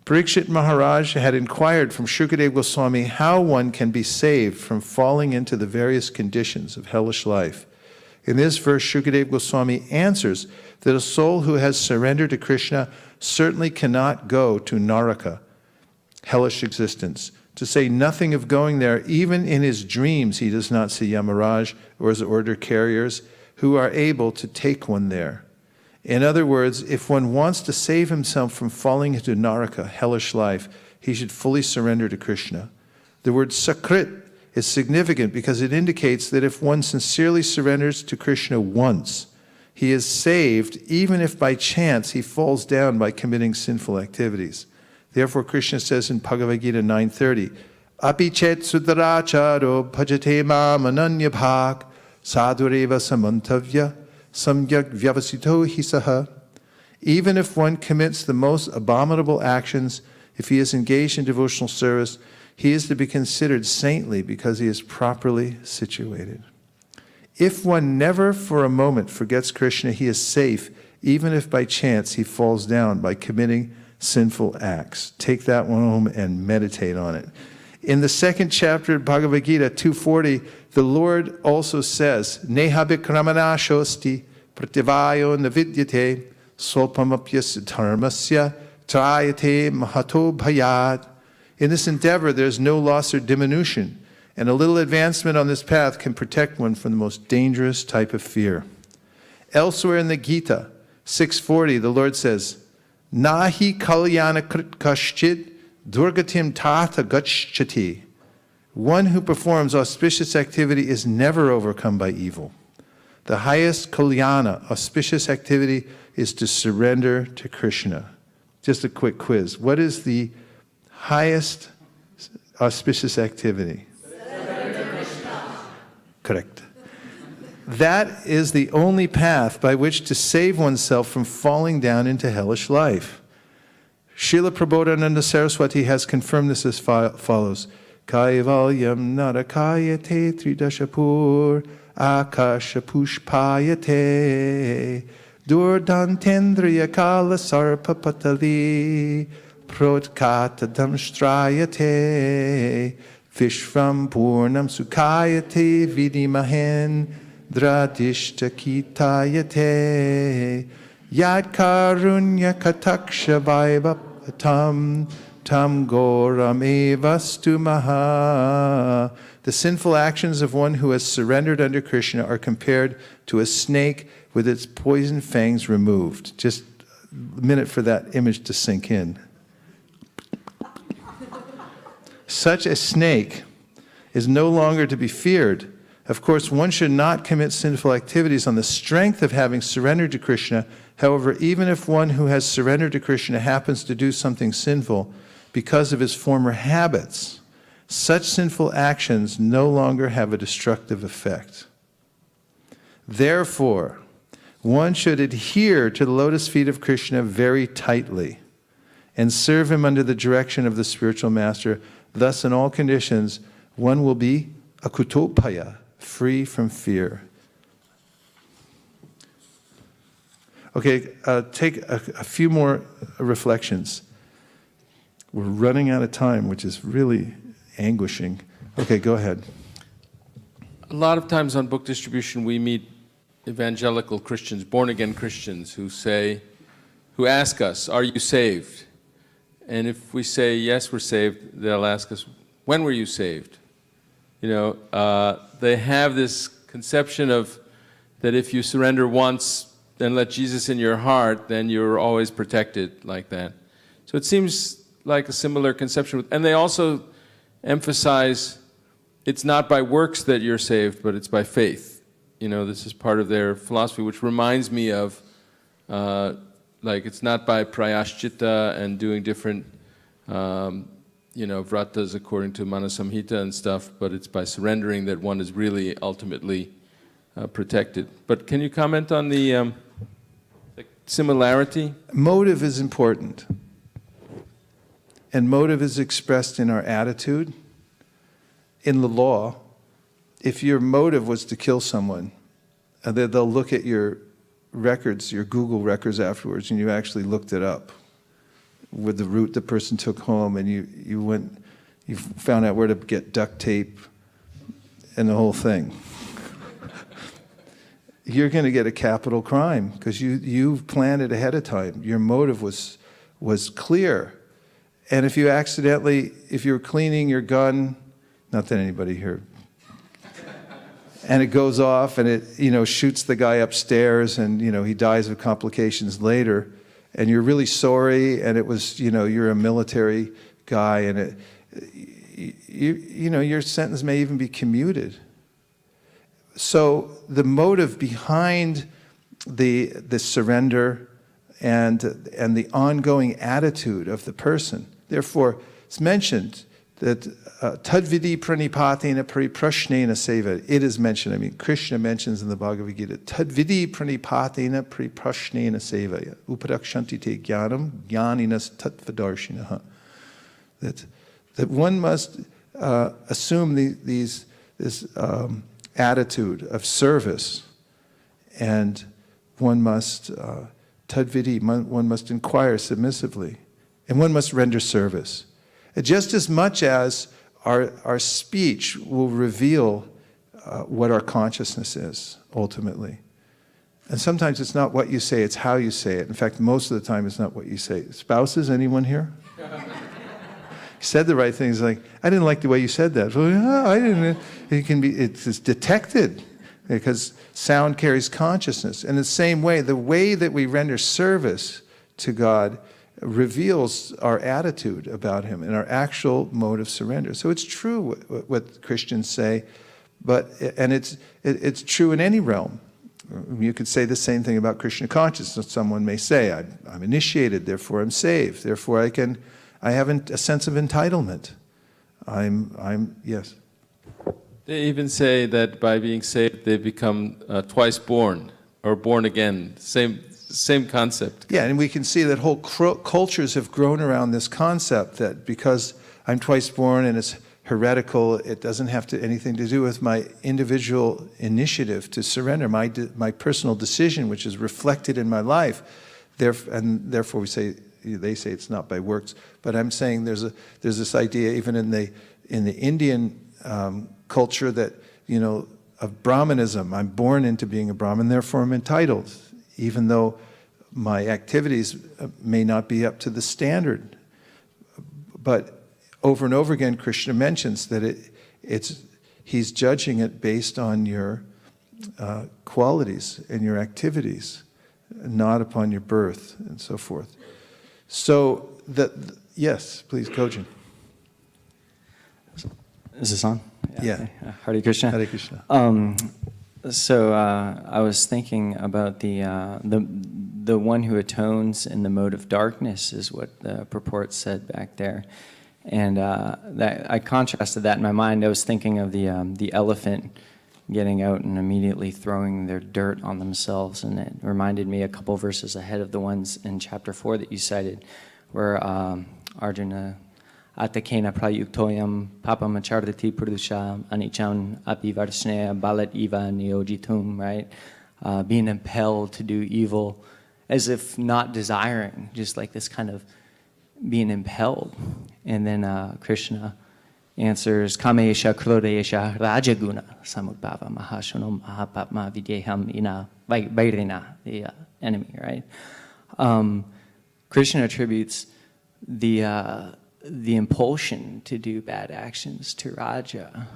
Parikshit Maharaj had inquired from Shukadeva Goswami how one can be saved from falling into the various conditions of hellish life. In this verse, Shukadeva Goswami answers that a soul who has surrendered to Krishna certainly cannot go to Naraka, hellish existence. To say nothing of going there, even in his dreams he does not see Yamaraj or his order carriers who are able to take one there. In other words, if one wants to save himself from falling into Naraka, hellish life, he should fully surrender to Krishna. The word sakrit is significant because it indicates that if one sincerely surrenders to Krishna once, he is saved even if by chance he falls down by committing sinful activities. Therefore, Krishna says in Bhagavad Gita 9:30, Apichet sudaracharo bhajate mam ananya bhak sadhureva samantavya samyak vyavasito hisaha. Even if one commits the most abominable actions, if he is engaged in devotional service, he is to be considered saintly because he is properly situated. If one never for a moment forgets Krishna, he is safe, even if by chance he falls down by committing sinful acts. Take that one home and meditate on it. In the second chapter of Bhagavad Gita 240, the Lord also says, Neha bikramana shosti prativayo navidyate swalpamapyas dharmasya trayate mahato bhayad. In this endeavor, there is no loss or diminution, and a little advancement on this path can protect one from the most dangerous type of fear. Elsewhere in the Gita 640, the Lord says, Nahi kalyana krit kashchit durgatim tata gachchati. One who performs auspicious activity is never overcome by evil. The highest kalyana, auspicious activity, is to surrender to Krishna. Just a quick quiz. What is the highest auspicious activity? Surrender to Krishna. Correct. That is the only path by which to save oneself from falling down into hellish life. Srila Prabodhananda Saraswati has confirmed this as follows. Kaivalyam narakayate tridashapur akasha pushpayate durdantendriya kala sarpa patali protkata damstrayate vishvam purnam sukayate vidimahen dradishta kitayate yad karunya kataksha vaivapatam tam goram evastu maha. The sinful actions of one who has surrendered under Krishna are compared to a snake with its poison fangs removed. Just a minute for that image to sink in. Such a snake is no longer to be feared. Of course, one should not commit sinful activities on the strength of having surrendered to Krishna. However, even if one who has surrendered to Krishna happens to do something sinful because of his former habits, such sinful actions no longer have a destructive effect. Therefore, one should adhere to the lotus feet of Krishna very tightly and serve him under the direction of the spiritual master. Thus, in all conditions, one will be akutopaya, free from fear. Okay, take a few more reflections. We're running out of time, which is really anguishing. Okay, go ahead. A lot of times on book distribution, we meet evangelical Christians, born-again Christians, who ask us, "Are you saved?" And if we say, "Yes, we're saved," they'll ask us, "When were you saved?" You know, they have this conception of that if you surrender once and let Jesus in your heart, then you're always protected like that. So it seems like a similar conception. And they also emphasize it's not by works that you're saved, but it's by faith. You know, this is part of their philosophy, which reminds me of, like, it's not by prayashchitta and doing different, vratas according to Manasamhita and stuff, but it's by surrendering that one is really ultimately protected. But can you comment on the similarity? Motive is important. And motive is expressed in our attitude. In the law, if your motive was to kill someone, they'll look at your records, your Google records afterwards, and you actually looked it up with the route the person took home, and you found out where to get duct tape and the whole thing. You're going to get a capital crime because you planned it ahead of time. Your motive was clear. And if you're cleaning your gun, not that anybody here, and it goes off and it, shoots the guy upstairs and, he dies of complications later, and you're really sorry, and it was, you're a military guy, and your sentence may even be commuted. So the motive behind the surrender and the ongoing attitude of the person. Therefore, it's mentioned that tadvidi pranipatena pariprashnena seva. It is mentioned. Krishna mentions in the Bhagavad Gita, tadvidi pranipatena pariprashnena seva. Upadakshanti te jnanam jnaninas tattvadarshinaha. That one must assume this attitude of service, and one must tadvidi, one must inquire submissively, and one must render service. Just as much as our speech will reveal what our consciousness is, ultimately. And sometimes it's not what you say, it's how you say it. In fact, most of the time it's not what you say. Spouses, anyone here? You said the right things, like, I didn't like the way you said that. Well, no, I didn't. It's detected, because sound carries consciousness. In the same way, the way that we render service to God reveals our attitude about Him and our actual mode of surrender. So it's true what Christians say, and it's true in any realm. You could say the same thing about Krishna consciousness. Someone may say, I'm initiated, therefore I'm saved, therefore I have a sense of entitlement. Yes. They even say that by being saved, they become twice born or born again. Same concept. Yeah, and we can see that whole cultures have grown around this concept that because I'm twice born and it's heretical. It doesn't have anything to do with my individual initiative to surrender, my personal decision, which is reflected in my life. And therefore they say it's not by works. But I'm saying there's this idea even in the Indian culture that, of Brahmanism. I'm born into being a Brahmin, therefore I'm entitled, even though my activities may not be up to the standard. But over and over again, Krishna mentions that he's judging it based on your qualities and your activities, not upon your birth and so forth. So yes, please, Kojin. Is this on? Yeah. Okay. Hare Krishna. Hare Krishna. So I was thinking about the one who atones in the mode of darkness is what the purport said back there, and that I contrasted that in my mind. I was thinking of the elephant getting out and immediately throwing their dirt on themselves, and it reminded me a couple verses ahead of the ones in chapter 4 that you cited, where Arjuna Atakena prayuktoyam papamacharati purusha anicham apivarsneya balat eva neojitum, right? Being impelled to do evil as if not desiring, just like this kind of being impelled. And then Krishna answers, Kamesha krodesha rajaguna samudbhava mahashanam mahapapma vidyeham ina vairina, the enemy, right? Krishna attributes the impulsion to do bad actions to Raja.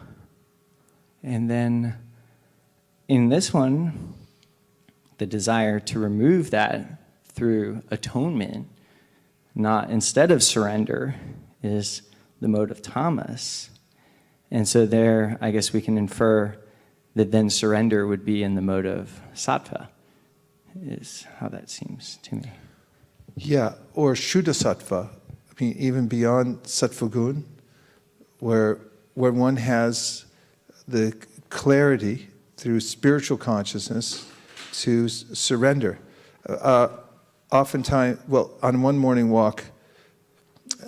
And then in this one, the desire to remove that through atonement, not instead of surrender, is the mode of tamas. And so there, I guess we can infer that then surrender would be in the mode of sattva, is how that seems to me. Yeah, or Shuddha Sattva. I mean, even beyond Sattva Gun, where one has the clarity through spiritual consciousness to surrender. Oftentimes, on one morning walk,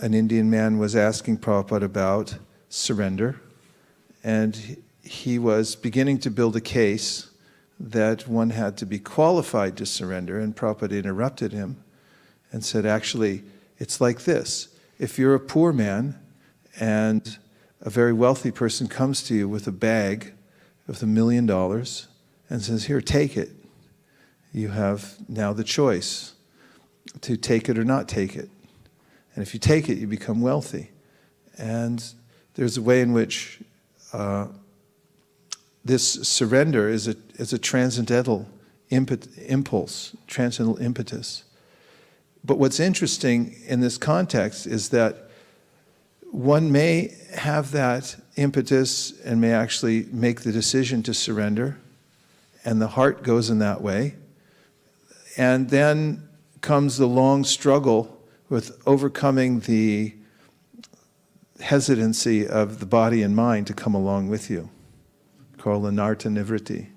an Indian man was asking Prabhupada about surrender, and he was beginning to build a case that one had to be qualified to surrender, and Prabhupada interrupted him and said, actually, it's like this. If you're a poor man and a very wealthy person comes to you with a bag of $1 million and says, here, take it. You have now the choice to take it or not take it. And if you take it, you become wealthy. And there's a way in which this surrender is a transcendental impulse, transcendental impetus. But what's interesting in this context is that one may have that impetus and may actually make the decision to surrender, and the heart goes in that way. And then comes the long struggle with overcoming the hesitancy of the body and mind to come along with you, called anartha nivritti.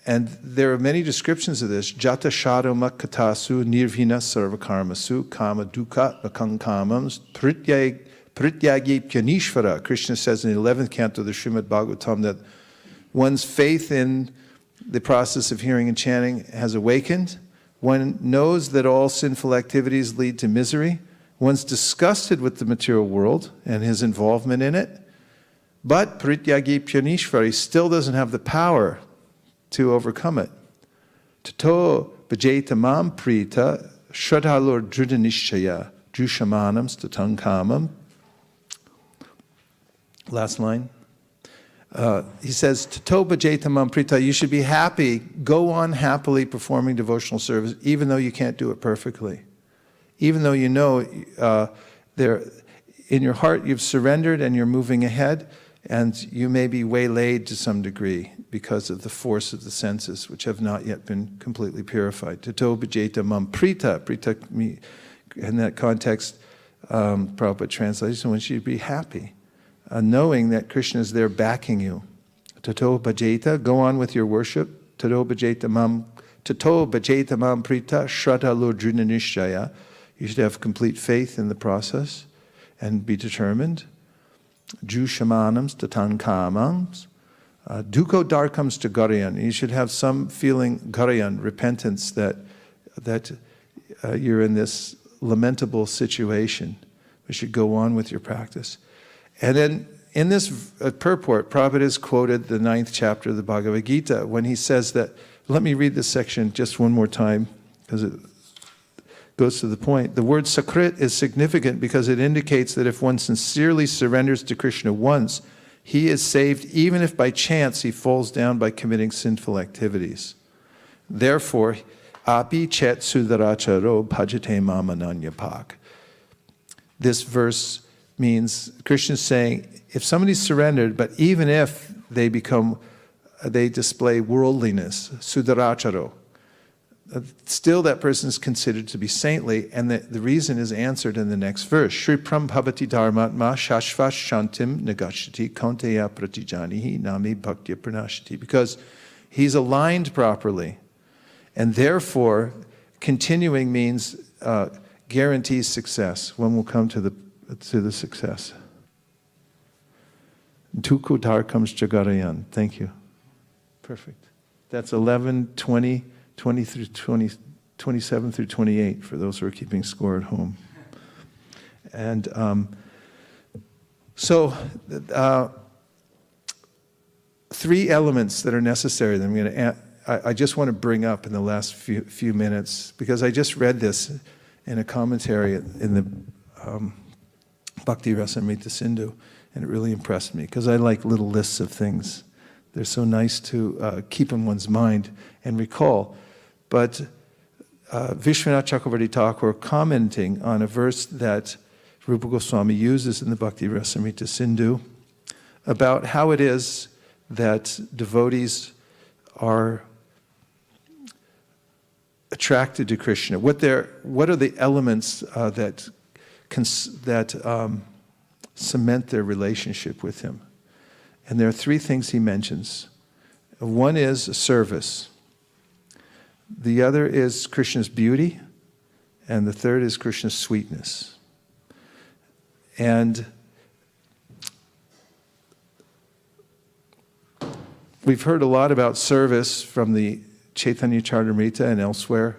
And there are many descriptions of this. Jata sharama katasu nirvina sarvakarmasu kama dukkha vakankamams prityagi pyanishvara. Krishna says in the 11th canto of the Srimad Bhagavatam that one's faith in the process of hearing and chanting has awakened. One knows that all sinful activities lead to misery. One's disgusted with the material world and his involvement in it. But prityagi pyanishvara, he still doesn't have the power to overcome it. Tato bhajeta mam prita shradhalor dridhanishchaya jushamanam statankamam. Last line. He says, Tato bhajeta mam prita, you should be happy, go on happily performing devotional service, even though you can't do it perfectly. Even though you know in your heart you've surrendered and you're moving ahead, and you may be waylaid to some degree because of the force of the senses, which have not yet been completely purified. Tato bhajeta mam prita. Prita, in that context, Prabhupada translates, one should be happy, knowing that Krishna is there backing you. Tato bhajeta, go on with your worship. Tato bhajeta mam prita shraddha lurdrina nishchaya. You should have complete faith in the process and be determined. Jushamanams tatankamams, duko darkams to garayan. You should have some feeling, garayan, repentance, that you're in this lamentable situation. You should go on with your practice. And then in this purport, Prabhupada has quoted the 9th chapter of the Bhagavad Gita when he says that, let me read this section just one more time because it goes to the point. The word sakrit is significant because it indicates that if one sincerely surrenders to Krishna once, he is saved even if by chance he falls down by committing sinful activities. Therefore, api chet sudaracharo bhajate mamananyapak. This verse means Krishna is saying, if somebody's surrendered, but even if they display worldliness, sudaracharo, still that person is considered to be saintly, and the reason is answered in the next verse. Shri prambhavati dharmatma shashvas shantim nagashati kaunteya pratijanihi nami bhaktya pranashati. Because he's aligned properly, and therefore continuing means guarantees success. One will come to the success. Tukudar comes Jagarayan. Thank you. Perfect. That's 11, 20, 20 through 20, 27 through 28 for those who are keeping score at home. And three elements that are necessary that I'm going to I just want to bring up in the last few minutes, because I just read this in a commentary in the Bhakti Rasamrita Sindhu, and it really impressed me, because I like little lists of things. They're so nice to keep in one's mind and recall. But Vishwanath Chakravarti Thakur, commenting on a verse that Rupa Goswami uses in the Bhakti Rasamrita Sindhu about how it is that devotees are attracted to Krishna. What are the elements that cement their relationship with him? And there are three things he mentions. One is service. The other is Krishna's beauty. And the third is Krishna's sweetness. And we've heard a lot about service from the Chaitanya Charitamrita and elsewhere,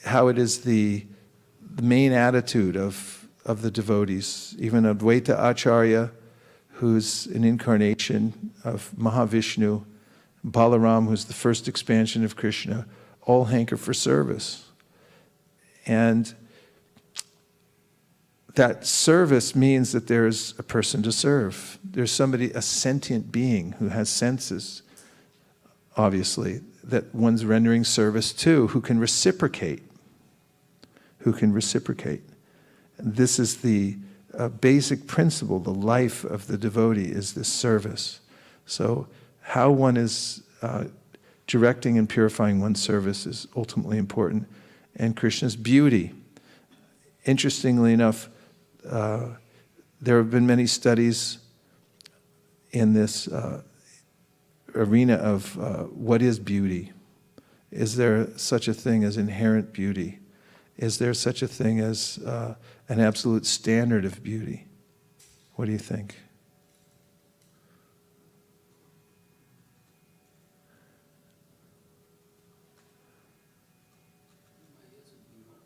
how it is the main attitude of the devotees. Even Advaita Acharya, who's an incarnation of Mahavishnu, Balaram, who's the first expansion of Krishna, all hanker for service. And that service means that there's a person to serve. There's somebody, a sentient being who has senses, obviously, that one's rendering service to, who can reciprocate. This is the basic principle, the life of the devotee is this service. So how one is directing and purifying one's service is ultimately important. And Krishna's beauty. Interestingly enough, there have been many studies in this arena of what is beauty. Is there such a thing as inherent beauty? Is there such a thing as an absolute standard of beauty? What do you think?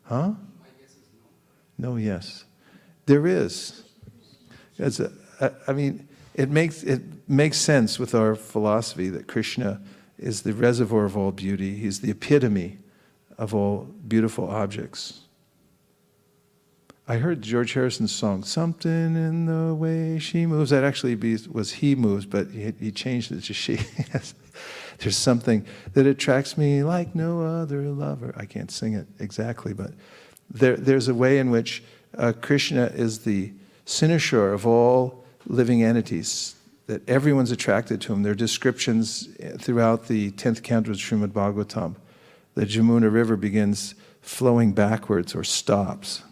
Huh? No, yes. There is. It makes sense with our philosophy that Krishna is the reservoir of all beauty. He's the epitome of all beautiful objects. I heard George Harrison's song, "Something in the Way She Moves." That actually was "He Moves," but he changed it to "She." There's something that attracts me like no other lover. I can't sing it exactly, but there's a way in which Krishna is the cynosure of all living entities, that everyone's attracted to him. There are descriptions throughout the 10th canto of Srimad Bhagavatam. The Jamuna River begins flowing backwards or stops.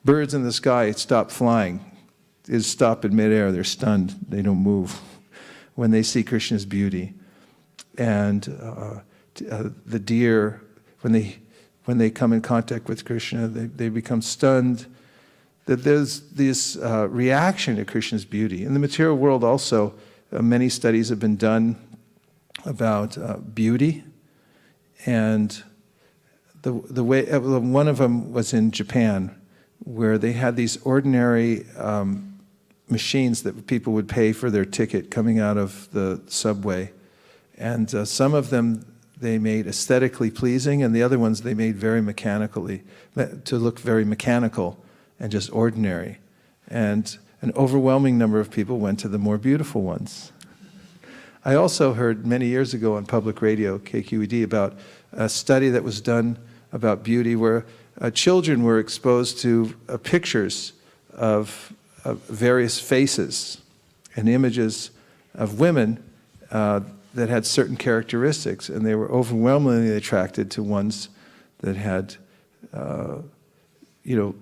Birds in the sky stop flying. They stop in midair. They're stunned. They don't move when they see Krishna's beauty. And the deer, when they come in contact with Krishna, they become stunned. that there's this reaction to Krishna's beauty. In the material world also, many studies have been done about beauty, and the way one of them was in Japan, where they had these ordinary machines that people would pay for their ticket coming out of the subway, and some of them they made aesthetically pleasing, and the other ones they made very mechanically, to look very mechanical and just ordinary. And an overwhelming number of people went to the more beautiful ones. I also heard many years ago on public radio, KQED, about a study that was done about beauty where children were exposed to pictures of various faces and images of women that had certain characteristics, and they were overwhelmingly attracted to ones that had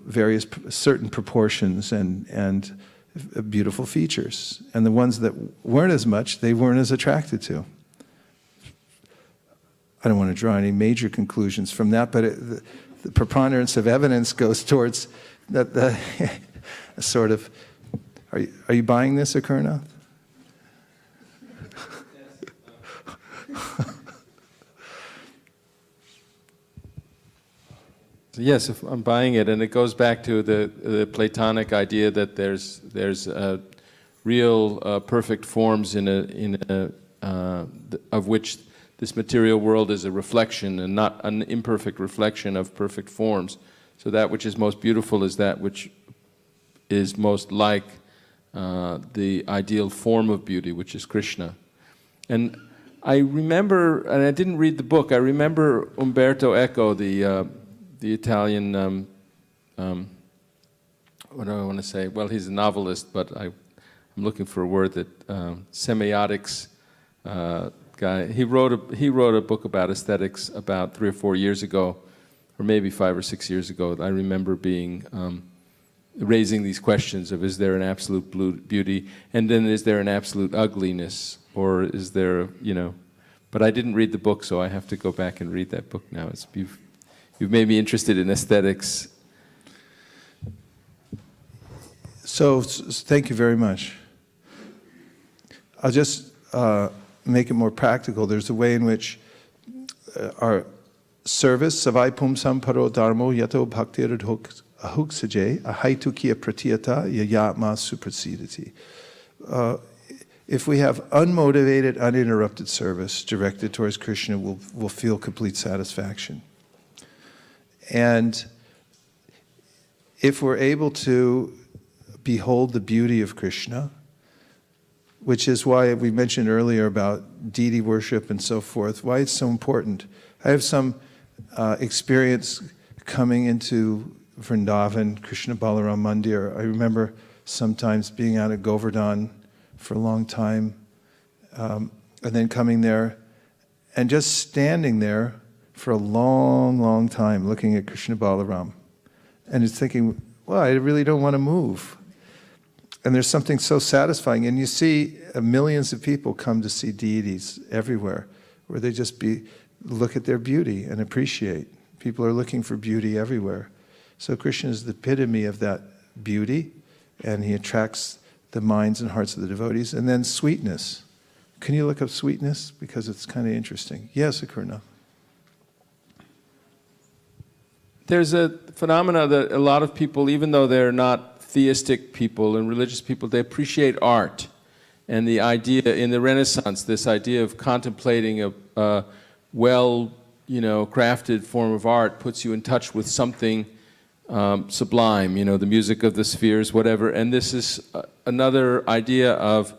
various certain proportions and beautiful features. And the ones that weren't as much, they weren't as attracted to. I don't want to draw any major conclusions from that, but the preponderance of evidence goes towards the sort of, are you buying this, Akurnath? Yes, if I'm buying it, and it goes back to the Platonic idea that there's real perfect forms of which this material world is a reflection, and not an imperfect reflection of perfect forms. So that which is most beautiful is that which is most like the ideal form of beauty, which is Krishna. And I remember, and I didn't read the book, I remember Umberto Eco, the Italian, what do I want to say? Well, he's a novelist, but I'm looking for a word that, semiotics guy. He wrote a book about aesthetics about 3 or 4 years ago, or maybe 5 or 6 years ago. I remember raising these questions of, is there an absolute beauty, and then is there an absolute ugliness, or is there, but I didn't read the book, so I have to go back and read that book now. You've made me interested in aesthetics. So thank you very much. I'll just make it more practical. There's a way in which our service, savai pumsam paro dharmo yato bhaktir ahuksaje ahaitukiya pratyata yayatma suprasidati. If we have unmotivated, uninterrupted service directed towards Krishna, we'll feel complete satisfaction. And if we're able to behold the beauty of Krishna, which is why we mentioned earlier about deity worship and so forth, why it's so important. I have some experience coming into Vrindavan, Krishna Balaram Mandir. I remember sometimes being out at Govardhan for a long time, and then coming there and just standing there for a long, long time looking at Krishna Balaram. And it's thinking, well, I really don't want to move. And there's something so satisfying. And you see millions of people come to see deities everywhere, where they just look at their beauty and appreciate. People are looking for beauty everywhere. So Krishna is the epitome of that beauty, and he attracts the minds and hearts of the devotees. And then sweetness. Can you look up sweetness? Because it's kind of interesting. Yes, Akurna. There's a phenomena that a lot of people, even though they're not theistic people and religious people, they appreciate art. And the idea in the Renaissance, this idea of contemplating a crafted form of art puts you in touch with something sublime, the music of the spheres, whatever. And this is another idea of,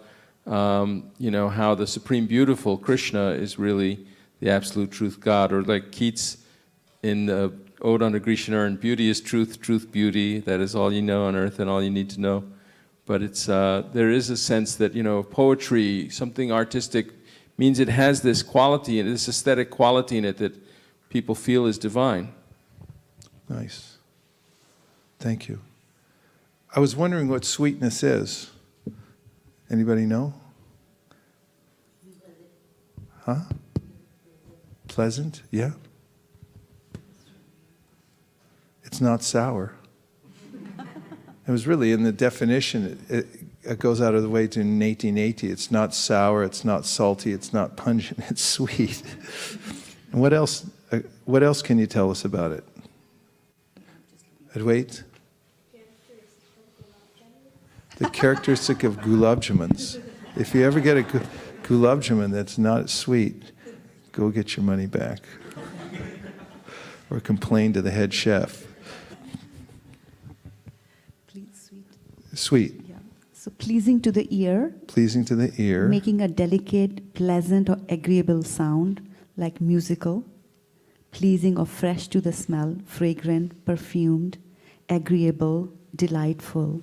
how the Supreme Beautiful, Krishna, is really the absolute truth God. Or like Keats in the Ode on a Grecian Urn, beauty is truth, truth, beauty. That is all you know on earth and all you need to know. But there is a sense that, poetry, something artistic, means it has this quality, this aesthetic quality in it that people feel is divine. Nice. Thank you. I was wondering what sweetness is. Anybody know? Huh? Pleasant? Yeah. It's not sour. It was really in the definition, it goes out of the way to 1880. It's not sour, it's not salty, it's not pungent, it's sweet. And what else can you tell us about it? Advait? The characteristic of gulab jamans. If you ever get a gulab jamun that's not sweet, go get your money back. Or complain to the head chef. Sweet. Sweet. Yeah. So pleasing to the ear. Pleasing to the ear. Making a delicate, pleasant or agreeable sound, like musical. Pleasing or fresh to the smell, fragrant, perfumed, agreeable, delightful.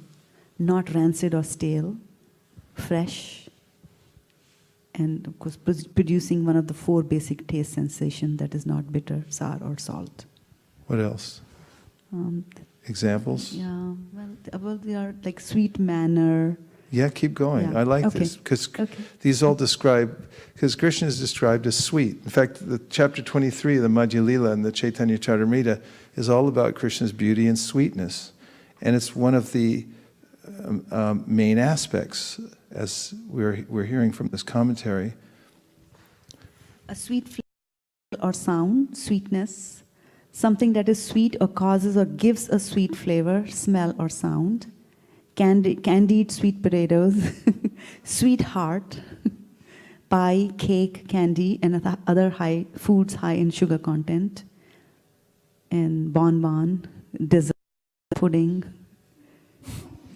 Not rancid or stale, fresh, and of course producing one of the 4 basic taste sensations, that is not bitter, sour, or salt. What else? Examples? Yeah, well, they are like sweet manner. Yeah, keep going. Yeah. I like Okay. this because Okay. these all because Krishna is described as sweet. In fact, the chapter 23 of the Madhya Lila and the Chaitanya Charitamrita is all about Krishna's beauty and sweetness, and it's one of the main aspects, as we're hearing from this commentary. A sweet flavor or sound, sweetness, something that is sweet or causes or gives a sweet flavor, smell or sound. Candied sweet potatoes, sweetheart, pie, cake, candy, and other foods high in sugar content, and bonbon, dessert, pudding.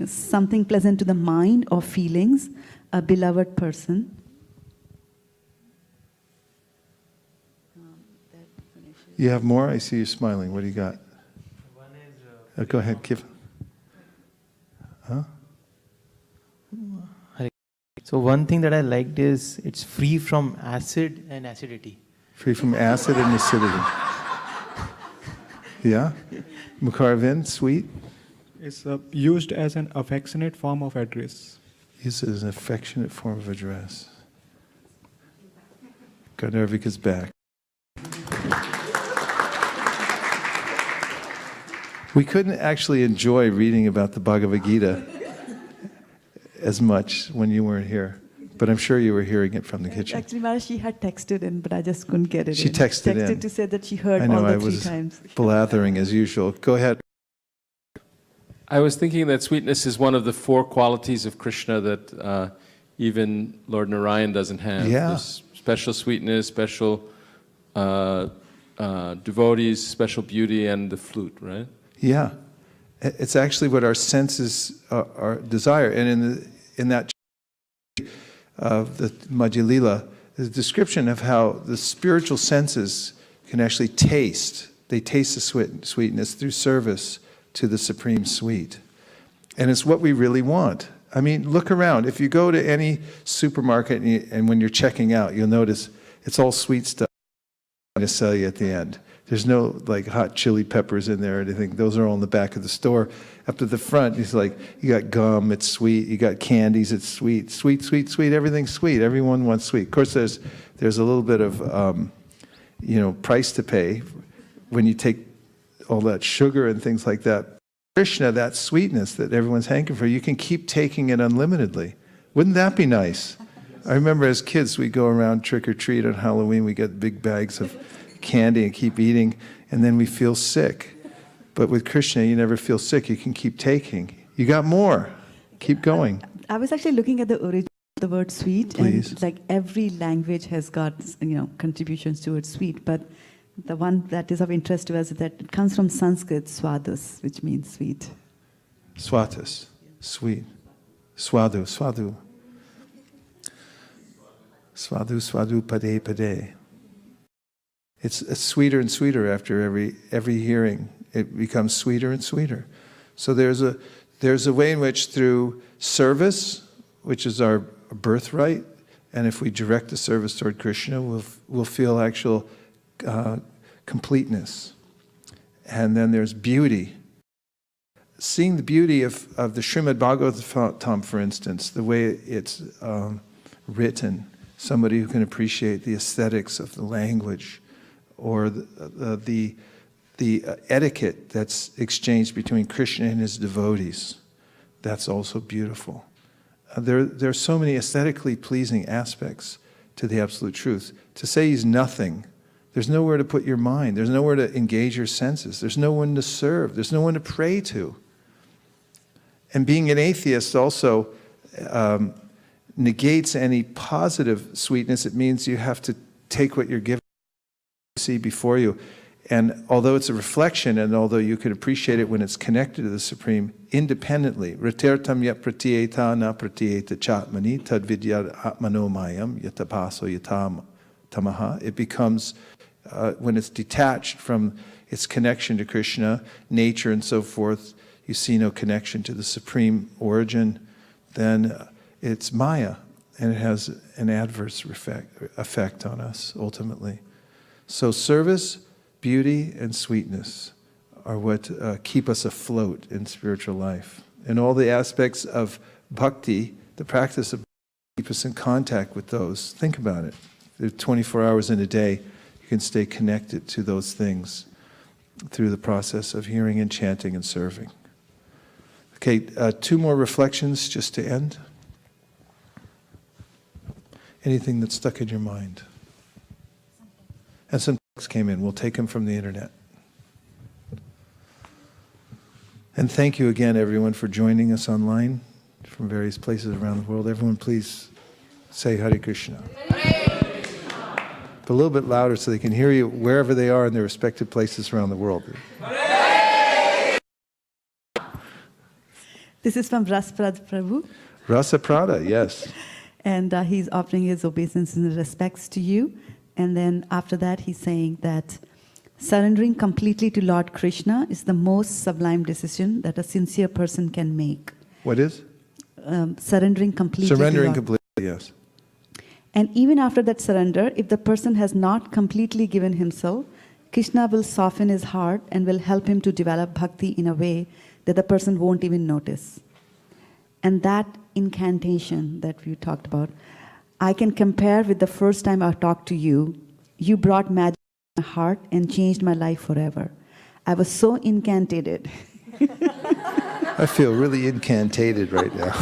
Something pleasant to the mind or feelings, a beloved person. You have more? I see you smiling. What do you got? One is... Go ahead, give. Huh? So one thing that I liked is it's free from acid and acidity. Free from acid and acidity. Yeah? Mukharavind, sweet? It's used as an affectionate form of address. Used as an affectionate form of address. Gandarvika's back. We couldn't actually enjoy reading about the Bhagavad Gita as much when you weren't here, but I'm sure you were hearing it from the kitchen. Actually, Maharaj, she had texted in, but I just couldn't get it She in. texted in. to say that she heard I know, all the I 3 was times. blathering as usual. Go ahead. I was thinking that sweetness is one of the 4 qualities of Krishna that even Lord Narayan doesn't have. Yeah. There's special sweetness, special devotees, special beauty, and the flute, right? Yeah. It's actually what our senses are desire. And in that of the Madhya Lila, there's a description of how the spiritual senses can actually taste. They taste the sweetness through service to the Supreme Sweet. And it's what we really want. I mean, look around. If you go to any supermarket and when you're checking out, you'll notice it's all sweet stuff to sell you at the end. There's no like hot chili peppers in there or anything. Those are all in the back of the store. Up to the front, it's like you got gum, it's sweet. You got candies, it's sweet. Sweet, sweet, sweet. Everything's sweet. Everyone wants sweet. Of course, there's a little bit of price to pay when you take all that sugar and things like that. Krishna, that sweetness that everyone's hankering for, you can keep taking it unlimitedly. Wouldn't that be nice? I remember as kids, we'd go around trick or treat on Halloween. We get big bags of candy and keep eating, and then we feel sick. But with Krishna, you never feel sick. You can keep taking. You got more. Keep going. I was actually looking at the origin of the word sweet, Please. and like every language has got contributions towards sweet, but the one that is of interest to us is that it comes from Sanskrit, swadus, which means sweet. Swatas, sweet. Swadu, swadu. Swadu, swadu, pade, pade. It's sweeter and sweeter after every hearing. It becomes sweeter and sweeter. So there's a way in which through service, which is our birthright, and if we direct the service toward Krishna, we'll feel actual completeness. And then there's beauty. Seeing the beauty of the Srimad Bhagavatam, for instance, the way it's written, somebody who can appreciate the aesthetics of the language, or the etiquette that's exchanged between Krishna and his devotees. that's also beautiful. There are so many aesthetically pleasing aspects to the Absolute Truth. To say he's nothing, there's nowhere to put your mind, there's nowhere to engage your senses, there's no one to serve, there's no one to pray to. And being an atheist also negates any positive sweetness. It means you have to take what you're given, see before you. And although it's a reflection, and although you can appreciate it when it's connected to the Supreme, independently, Ratirtam yat pratyeta na pratyeta chatmani tadvidyad atmanomayam yatapaso yatam tamaha. It becomes, when it's detached from its connection to Krishna, nature and so forth, you see no connection to the Supreme origin, then it's Maya, and it has an adverse effect on us, ultimately. So service, beauty, and sweetness are what keep us afloat in spiritual life. And all the aspects of bhakti, the practice of bhakti, keep us in contact with those. Think about it. There's 24 hours in a day, you can stay connected to those things through the process of hearing and chanting and serving. Okay, 2 more reflections just to end. Anything that stuck in your mind? And some texts came in. We'll take them from the internet. And thank you again, everyone, for joining us online from various places around the world. Everyone, please say Hare Krishna. But a little bit louder so they can hear you wherever they are in their respective places around the world. This is from Rasprad Prabhu. Rasa Prada, yes. And he's offering his obeisance and respects to you. And then after that, he's saying that surrendering completely to Lord Krishna is the most sublime decision that a sincere person can make. What is? Surrendering completely Surrendering to Lord. completely, yes. And even after that surrender, if the person has not completely given himself, Krishna will soften his heart and will help him to develop bhakti in a way that the person won't even notice. And that incantation that we talked about, I can compare with the first time I talked to you. You brought magic to my heart and changed my life forever. I was so incantated. I feel really incantated right now.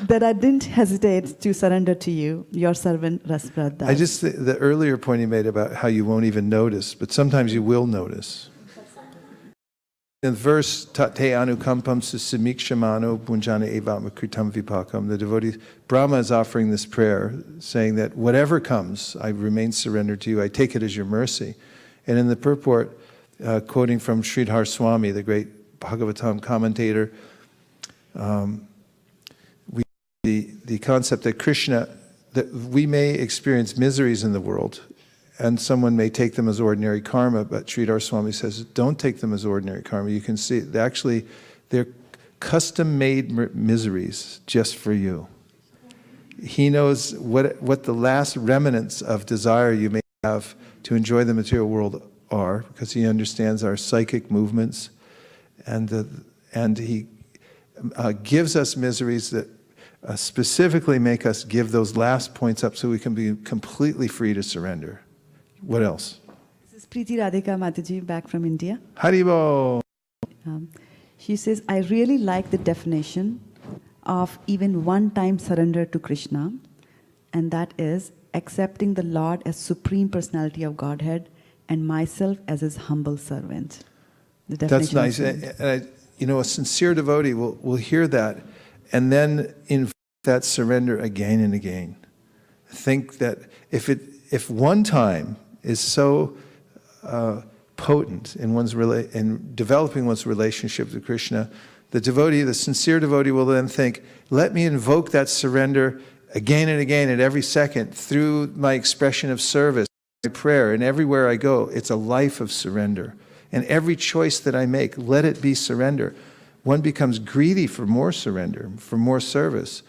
That I didn't hesitate to surrender to you, your servant Rasprad Das. The earlier point you made about how you won't even notice, but sometimes you will notice. In the verse, Tate anukampam susimikshimano punjana evam kritam vipakam, the devotee, Brahma is offering this prayer, saying that whatever comes, I remain surrendered to you, I take it as your mercy. And in the purport, quoting from Sridhar Swami, the great Bhagavatam commentator, the concept that Krishna, that we may experience miseries in the world, and someone may take them as ordinary karma, but Sridhar Swami says, don't take them as ordinary karma. You can see, actually, they're custom-made miseries just for you. He knows what the last remnants of desire you may have to enjoy the material world are, because he understands our psychic movements, and he gives us miseries that specifically make us give those last points up so we can be completely free to surrender. What else? This is Preeti Radhika Mataji back from India. Haribo! She says, I really like the definition of even one-time surrender to Krishna, and that is accepting the Lord as Supreme Personality of Godhead and myself as his humble servant. That's nice. And a sincere devotee will hear that and then invoke that surrender again and again. Think that if one time is so potent in developing one's relationship to Krishna, the sincere devotee will then think, let me invoke that surrender again and again at every second through my expression of service, my prayer, and everywhere I go, it's a life of surrender. And every choice that I make, let it be surrender. One becomes greedy for more surrender, for more service,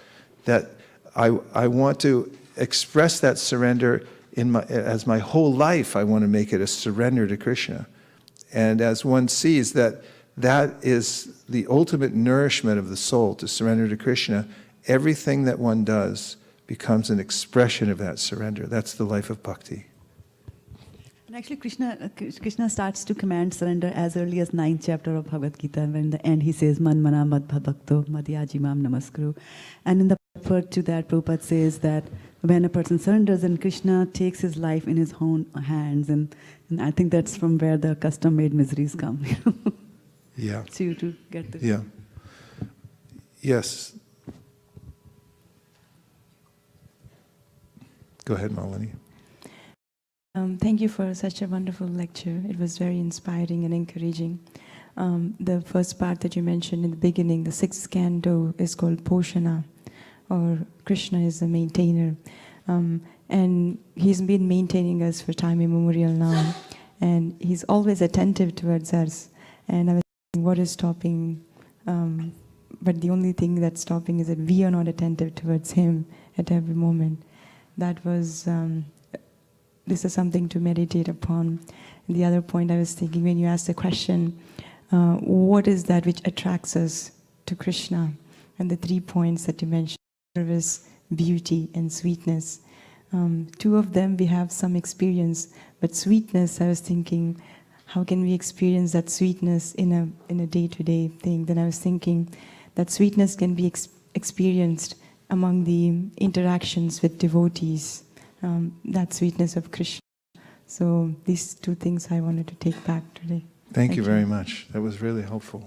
that I want to express that surrender as my whole life. I want to make it a surrender to Krishna. And as one sees that is the ultimate nourishment of the soul, to surrender to Krishna, everything that one does becomes an expression of that surrender. That's the life of bhakti. And actually, Krishna starts to command surrender as early as 9th chapter of Bhagavad Gita. When in the end he says, "Man mana mad bhakto madhyajimam namaskuru." And in the part to that, Prabhupada says that when a person surrenders, and Krishna takes his life in his own hands, and I think that's from where the custom-made miseries come. Yeah. To get this. Yeah. Yes. Go ahead, Malini. Thank you for such a wonderful lecture. It was very inspiring and encouraging. The first part that you mentioned in the beginning, the 6th canto, is called Poshana, or Krishna is the maintainer. And he's been maintaining us for time immemorial now. And he's always attentive towards us. And I was thinking, what is stopping? But the only thing that's stopping is that we are not attentive towards him at every moment. That was... this is something to meditate upon. And the other point I was thinking, when you asked the question, what is that which attracts us to Krishna? And the 3 points that you mentioned, service, beauty, and sweetness. 2 of them we have some experience, but sweetness, I was thinking, how can we experience that sweetness in a day-to-day thing? Then I was thinking that sweetness can be experienced among the interactions with devotees. That sweetness of Krishna. So these 2 things I wanted to take back today. Thank you very much. That was really helpful.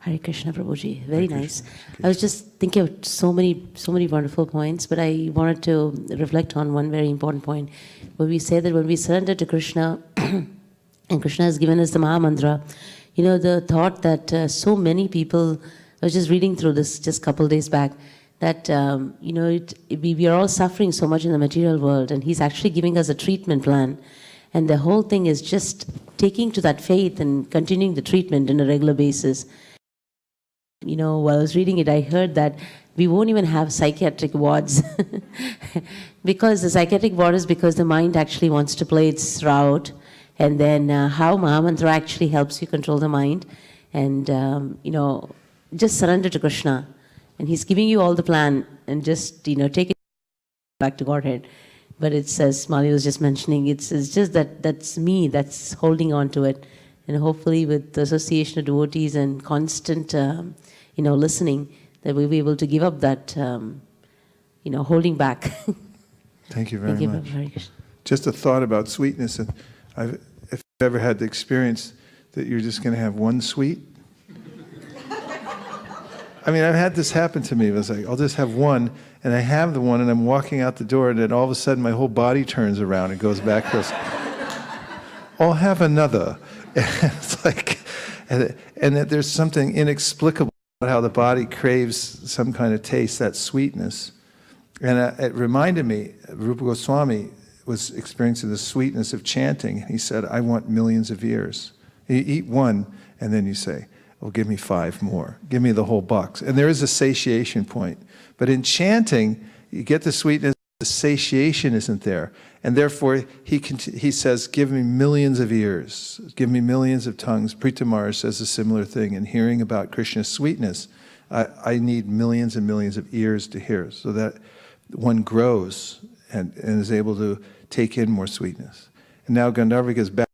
Hare Krishna, Prabhuji. Very nice. I was just thinking of so many wonderful points, but I wanted to reflect on one very important point. Where we say that when we surrender to Krishna, and Krishna has given us the Maha Mantra, the thought that so many people, I was just reading through this just a couple days back, that we are all suffering so much in the material world, and he's actually giving us a treatment plan. And the whole thing is just taking to that faith and continuing the treatment on a regular basis. While I was reading it, I heard that we won't even have psychiatric wards. Because the psychiatric ward is because the mind actually wants to play its route. And then how Mahamantra actually helps you control the mind. And, just surrender to Krishna. And he's giving you all the plan, and just, take it back to Godhead. But it's, as Mali was just mentioning, it's just that's me that's holding on to it. And hopefully with the association of devotees and constant, listening, that we'll be able to give up that, holding back. Thank you very much. Just a thought about sweetness. And if you've ever had the experience that you're just going to have one sweet, I mean, I've had this happen to me. It was like, I'll just have one, and I have the one, and I'm walking out the door, and then all of a sudden my whole body turns around and goes back. Goes, I'll have another. And it's like, and that there's something inexplicable about how the body craves some kind of taste, that sweetness. And it reminded me, Rupa Goswami was experiencing the sweetness of chanting. He said, I want millions of years. You eat one, and then you say, well, give me 5 more. Give me the whole box. And there is a satiation point. But in chanting, you get the sweetness, the satiation isn't there. And therefore, he says, give me millions of ears. Give me millions of tongues. Pritamar says a similar thing. In hearing about Krishna's sweetness, I need millions and millions of ears to hear, so that one grows and is able to take in more sweetness. And now Gandharvika is back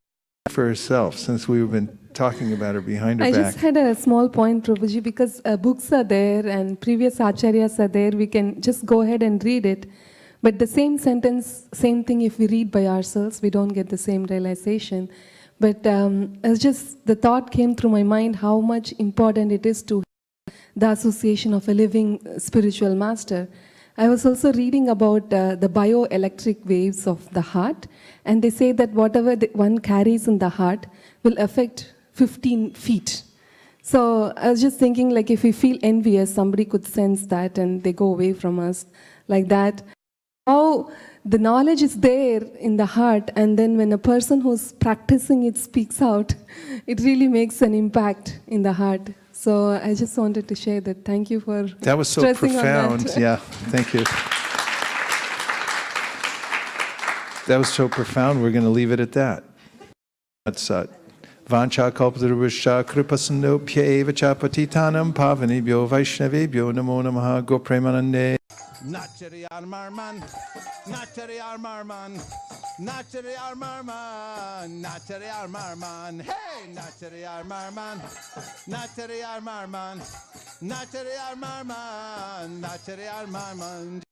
for herself, since we've been talking about her behind her back. I just had a small point, Prabhuji, because books are there and previous acharyas are there. We can just go ahead and read it. But the same sentence, same thing, if we read by ourselves, we don't get the same realization. But it's just, the thought came through my mind how much important it is to the association of a living spiritual master. I was also reading about the bioelectric waves of the heart, and they say that whatever one carries in the heart will affect 15 feet. So I was just thinking, like, if we feel envious, somebody could sense that and they go away from us like that. How the knowledge is there in the heart, and then when a person who's practicing it speaks out, it really makes an impact in the heart. So I just wanted to share that. Thank you for that was so stressing profound. on that. Yeah, thank you. That was so profound. We're going to leave it at that. That's Vancha kalpatarubhascha kripasandobhya eva cha patitanam pavanebhyo vaishnavebhyo namo namaha go premanande. Nachari Armarman, Nachari Armarman, Nachari Armarman, Nachari Armarman, hey, Nachari Armarman, Nachari Armarman, Nachari Armarman, Nachari Armarman.